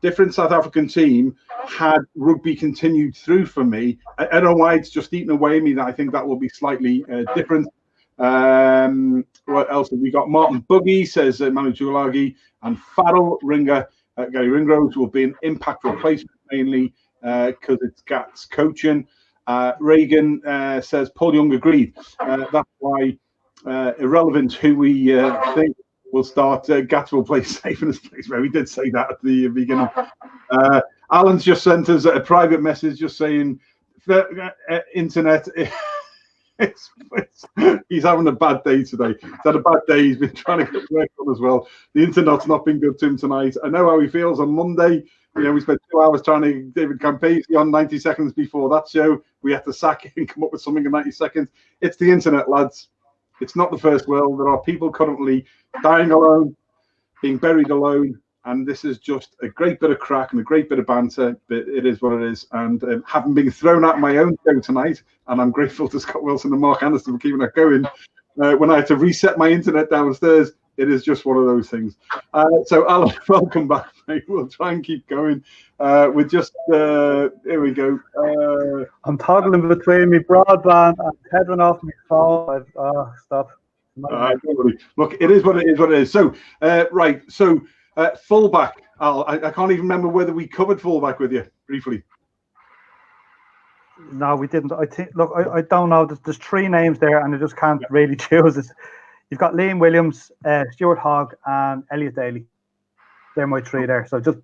Speaker 1: different South African team had rugby continued through for me. I don't know why it's just eaten away at me that I think that will be slightly different. What else have we got? Martin Buggy says Manu Tuolagi and Farrell Gary Ringrose will be an impact replacement mainly because it's Gats coaching. Reagan says Paul Young agreed. That's why irrelevant who we think will start. Gats will play safe in his place. Where we did say that at the beginning. Alan's just sent us a private message just saying, internet. He's having a bad day today. He's had a bad day. He's been trying to get work on as well. The internet's not been good to him tonight. I know how he feels on Monday. We spent 2 hours trying to get David Campese on 90 seconds before that show. We had to sack him and come up with something in 90 seconds. It's the internet, lads. It's not the first world. There are people currently dying alone, being buried alone. And this is just a great bit of crack and a great bit of banter, but it is what it is. And having been thrown out my own show tonight, and I'm grateful to Scott Wilson and Mark Anderson for keeping that going, when I had to reset my internet downstairs, it is just one of those things. So, Alan, welcome back, mate. We'll try and keep going. We're just, here we go.
Speaker 4: I'm toggling between me broadband and heading off my phone. Stop.
Speaker 1: Look, it is what it is, what it is. So, right, so... fullback, Al. I can't even remember whether we covered fullback with you briefly.
Speaker 4: No, we didn't. I think. Look, I don't know. There's 3 names there, and I just can't really choose it. You've got Liam Williams, Stuart Hogg, and Elliot Daly. They're my 3 there. So just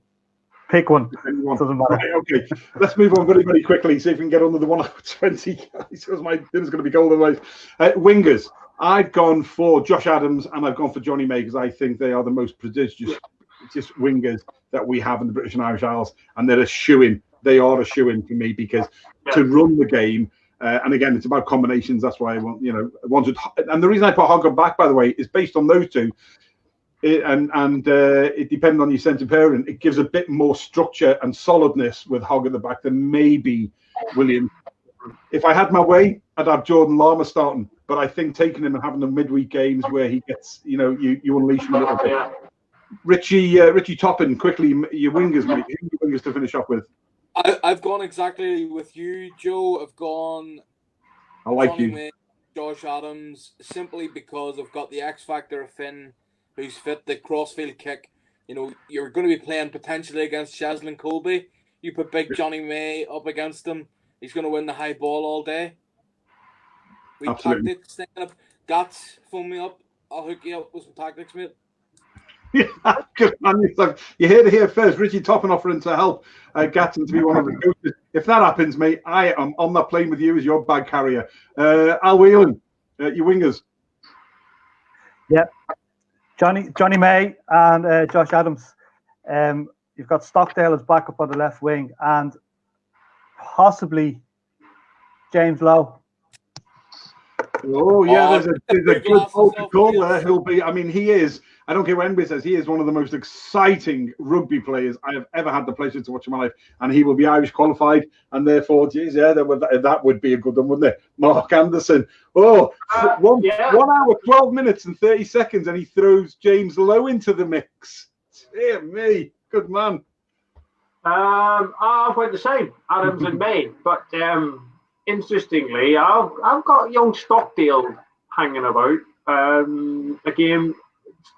Speaker 4: pick one. Doesn't matter.
Speaker 1: Right, okay, let's move on very, very quickly. See if we can get under the 1 hour 20. Because my dinner's going to be cold otherwise. Wingers. I've gone for Josh Adams and I've gone for Johnny May because I think they are the most prodigious just wingers that we have in the British and Irish Isles, and they're a shoo-in. They are a shoo-in for me because to run the game, and again, it's about combinations. That's why I wanted. And the reason I put Hogg back, by the way, is based on those two. It depends on your centre pairing. It gives a bit more structure and solidness with Hogg at the back than maybe Williams. If I had my way, I'd have Jordan Lama starting, but I think taking him and having the midweek games where he gets, you unleash him a little bit. Richie Toppin, quickly, your wingers, mate. Who are your wingers to finish off with?
Speaker 5: I've gone exactly with you, Joe. I've gone.
Speaker 1: I like
Speaker 5: Johnny
Speaker 1: you.
Speaker 5: May, Josh Adams, simply because I've got the X factor of Finn, who's fit, the crossfield kick. You're going to be playing potentially against Cheslin Colby. You put big Johnny May up against him, he's going to win the high ball all day. We tactics thinking of Gats, phone me up. I'll hook you up with some tactics, mate.
Speaker 1: Yeah, good man. You heard it here first. Richie Toppin offering to help Gatton to be one of the coaches. If that happens, mate, I am on that plane with you as your bag carrier. Al Whelan, your wingers.
Speaker 4: Yeah, Johnny May and Josh Adams. You've got Stockdale as backup on the left wing, and possibly James Lowe.
Speaker 1: Oh yeah, there's a good call there. He'll be. I mean, he is. I don't care what anybody says. He is one of the most exciting rugby players I have ever had the pleasure to watch in my life, and he will be Irish qualified, and therefore, geez, yeah, that would be a good one, wouldn't it? Mark Anderson. Oh, 1 hour, 12 minutes and 30 seconds, and he throws James Lowe into the mix. Dear me, good man.
Speaker 2: I've went the same, Adams and May, but interestingly, I've got young Stockdale hanging about. Again,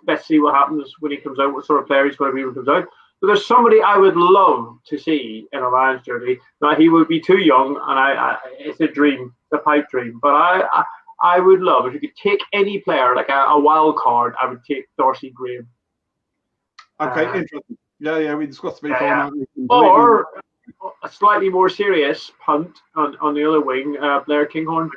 Speaker 2: let's see what happens when he comes out, what sort of player he's going to be when he comes out. But there's somebody I would love to see in a Lions jersey. Now, he would be too young, and it's a dream, a pipe dream. But I would love, if you could take any player, like a wild card, I would take Darcy Graham.
Speaker 1: Okay, interesting. Yeah, we discussed it before.
Speaker 2: Or a slightly more serious punt on the other wing, Blair Kinghorn.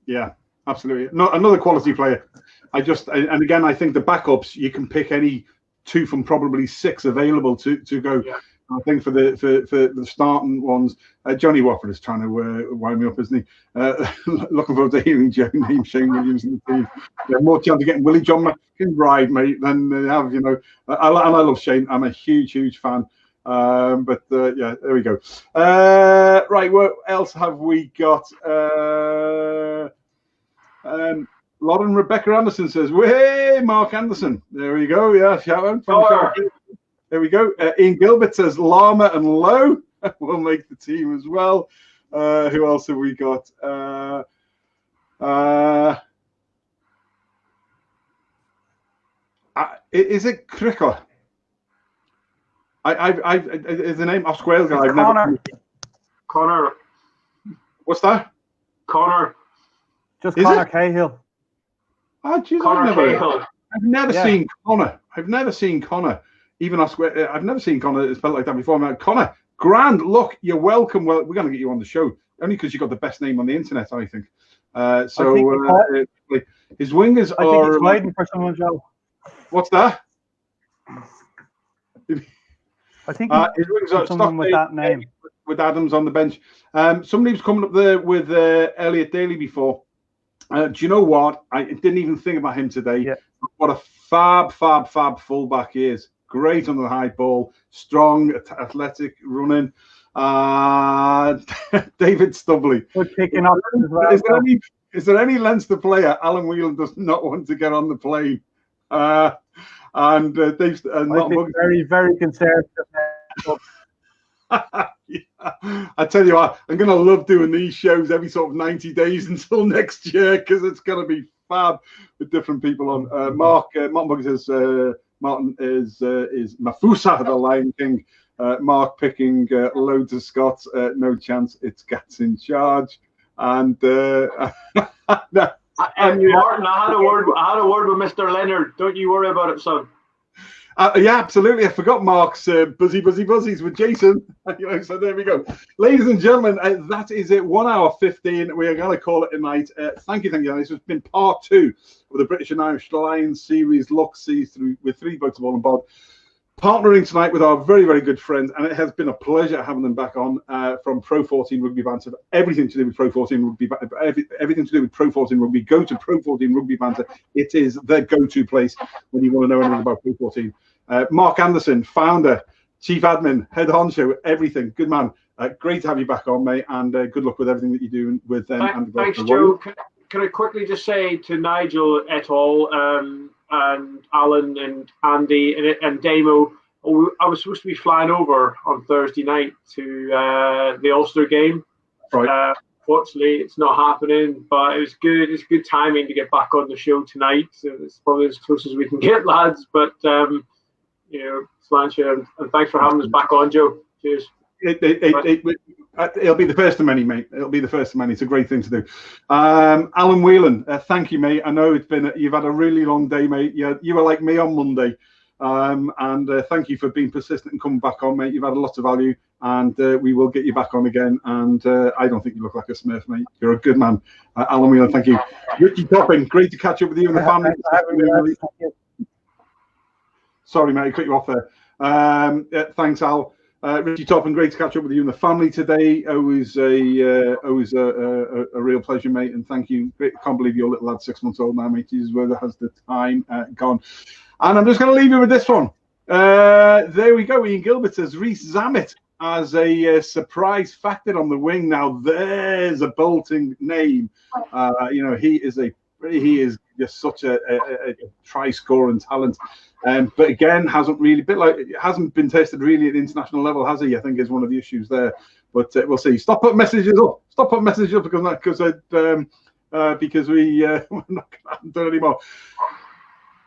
Speaker 1: Yeah, absolutely. Another quality player. And again, I think the backups, you can pick any 2 from probably 6 available to go. Yeah. I think for the starting ones, Johnny Wofford is trying to wind me up, isn't he? Looking forward to hearing Joe name Shane Williams in the team. More chance of getting Willie John McIntyre, mate, than they have. I love Shane. I'm a huge fan. But yeah, there we go. Right, what else have we got? Lauren Rebecca Anderson says, "Way, Mark Anderson." There we go. Yeah, shout out. There we go. Ian Gilbert says Lama and Lowe will make the team as well. Who else have we got? Is it Cricker? Is the name Oscar Wales guy?
Speaker 2: Connor.
Speaker 1: What's that?
Speaker 2: Connor.
Speaker 4: Just Connor Cahill.
Speaker 1: Oh, geez, I've never seen Connor. I've never seen Connor. Even Oscar. I've never seen Connor spelled like that before. Connor Grand, look, you're welcome. Well, we're going to get you on the show only because you've got the best name on the internet, I think. His wingers
Speaker 4: I think he's waiting for someone, Joe.
Speaker 1: What's that?
Speaker 4: I think
Speaker 1: his wingers are
Speaker 4: someone with that name.
Speaker 1: With Adams on the bench. Somebody was coming up there with Elliot Daly before. Do you know what? I didn't even think about him today.
Speaker 4: Yeah.
Speaker 1: What a fab fullback he is. Great on the high ball, strong, athletic, running. David Stubley.
Speaker 4: Good picking up as well.
Speaker 1: Is there any Leinster player Alan Whelan does not want to get on the plane? Dave,
Speaker 4: I think very, very conservative.
Speaker 1: Yeah. I tell you what, I'm going to love doing these shows every sort of 90 days until next year because it's going to be fab with different people on. Martin Buggy says Martin is Mafusa, the Lion King. Mark picking loads of Scots. No chance. It's Gats in charge. And
Speaker 2: Martin, I had a word with Mr. Leonard. Don't you worry about it, son.
Speaker 1: Yeah, absolutely. I forgot Mark's buzzies with Jason. So there we go. Ladies and gentlemen, that is it. 1 hour 15. We are going to call it a night. Thank you. This has been part 2 of the British and Irish Lions series, Look Seas, with 3 Blokes of All and Bod. Partnering tonight with our very, very good friends, and it has been a pleasure having them back on from Pro 14 Rugby Banter. Everything to do with Pro 14 Rugby, everything to do with Pro 14 Rugby. Go to Pro 14 Rugby Banter. It is the go-to place when you want to know anything about Pro 14. Mark Anderson, founder, chief admin, head honcho, everything. Good man. Great to have you back on, mate, and good luck with everything that you're doing with them.
Speaker 2: Thanks, Joe. Can I quickly just say to Nigel et al. And Alan and Andy and Damo, I was supposed to be flying over on Thursday night to the Ulster game.
Speaker 1: Right.
Speaker 2: Fortunately, it's not happening, but it was good. It's good timing to get back on the show tonight. So it's probably as close as we can get, lads. But Slancher, and thanks for having us back on, Joe. Cheers.
Speaker 1: It'll be the first of many, mate. It'll be the first of many. It's a great thing to do. Alan Whelan, thank you, mate. I know you've had a really long day, mate. You were like me on Monday, and thank you for being persistent and coming back on, mate. You've had a lot of value, and we will get you back on again. And I don't think you look like a Smurf, mate. You're a good man, Alan Whelan. Thank you, Richie Topping. Great to catch up with you and the family. Sorry, mate, I cut you off there. Thanks, Al. Richie Topping, great to catch up with you and the family today. Always a real pleasure, mate, and thank you. Can't believe your little lad, 6 months old now, mate. Jesus, where has the time gone? And I'm just going to leave you with this one. There we go. Ian Gilbert says Reece Zammit as a surprise factor on the wing. Now there's a bolting name. He is just such a try-scoring talent. But again, hasn't been tested really at the international level, has he? I think is one of the issues there. But we'll see. Stop putting messages up because we're not going to do it anymore.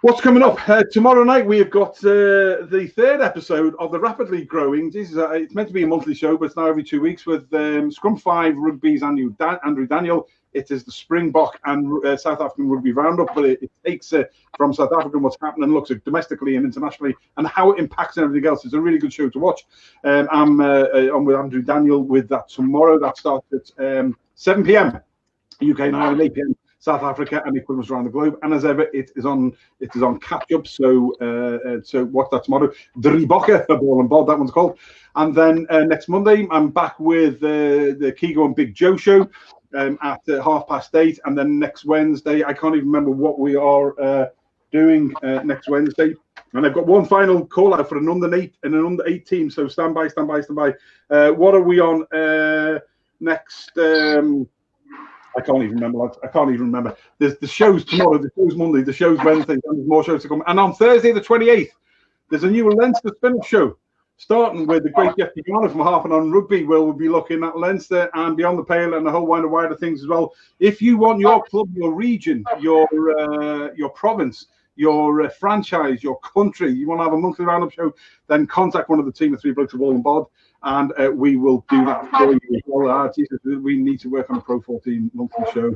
Speaker 1: What's coming up tomorrow night? We have got the 3rd episode of the rapidly growing. It's meant to be a monthly show, but it's now every 2 weeks with Scrum 5 Rugby's Andrew Daniel. It is the Springbok and South African Rugby Roundup, but it takes from South Africa what's happening, looks at domestically and internationally, and how it impacts and everything else. It's a really good show to watch. I'm on with Andrew Daniel with that tomorrow. That starts at 7 p.m. UK and Ireland, 8 p.m. South Africa, and equivalents around the globe. And as ever, it is on catch up. So watch that tomorrow. The Rebokke, the Ball and Bod, that one's called. And then next Monday, I'm back with the Kigo and Big Joe show. At 8:30, and then next Wednesday, I can't even remember what we are doing next Wednesday. And I've got one final call out for an under 8 team. So stand by. What are we on next? I can't even remember, lads. I can't even remember. There's the show's tomorrow, the show's Monday, the show's Wednesday, and there's more shows to come. And on Thursday, the 28th, there's a new Leinster spin-off show. Starting with the great Jeff Diana from Half and On Rugby, where we'll be looking at Leinster and Beyond the Pale and a whole wider things as well. If you want your club, your region, your province, your franchise, your country, you want to have a monthly roundup show, then contact one of the team of 3 Blokes of All and Bod, and we will do that for you as well. Jesus, we need to work on a Pro 14 monthly show.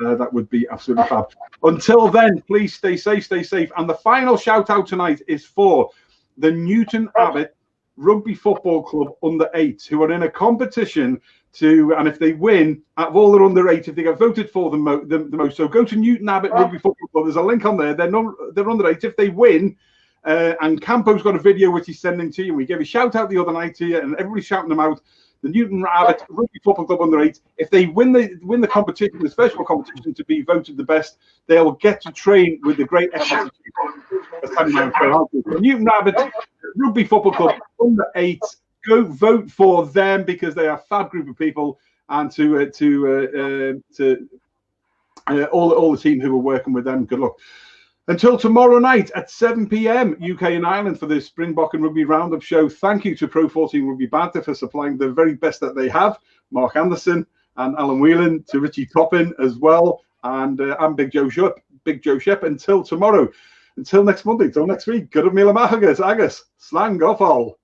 Speaker 1: That would be absolutely fab. Until then, please stay safe. And the final shout out tonight is for the Newton Abbott Rugby Football Club under-8s who are in a competition to, and if they win, out of all their under-8, if they get voted for the most, so go to Newton Abbott Rugby Football Club. There's a link on there. They're under-8. If they win, and Campo's got a video which he's sending to you. We gave a shout out the other night to you, and everybody's shouting them out. The Newton Abbott Rugby Football Club under-8. If they win the competition, the special competition to be voted the best, they'll get to train with the great Exeter. Newton Abbott Rugby Football Club under-8. Go vote for them because they are a fab group of people, and to all the team who are working with them. Good luck. Until tomorrow night at 7 p.m. UK and Ireland for the Springbok and Rugby Roundup show. Thank you to Pro 14 Rugby Banter for supplying the very best that they have. Mark Anderson and Alan Whelan, to Richie Toppin as well, and I'm Big Joe Shep. Until tomorrow, until next Monday, until next week. Good of Mila Mahagas, Agus, Slang off all.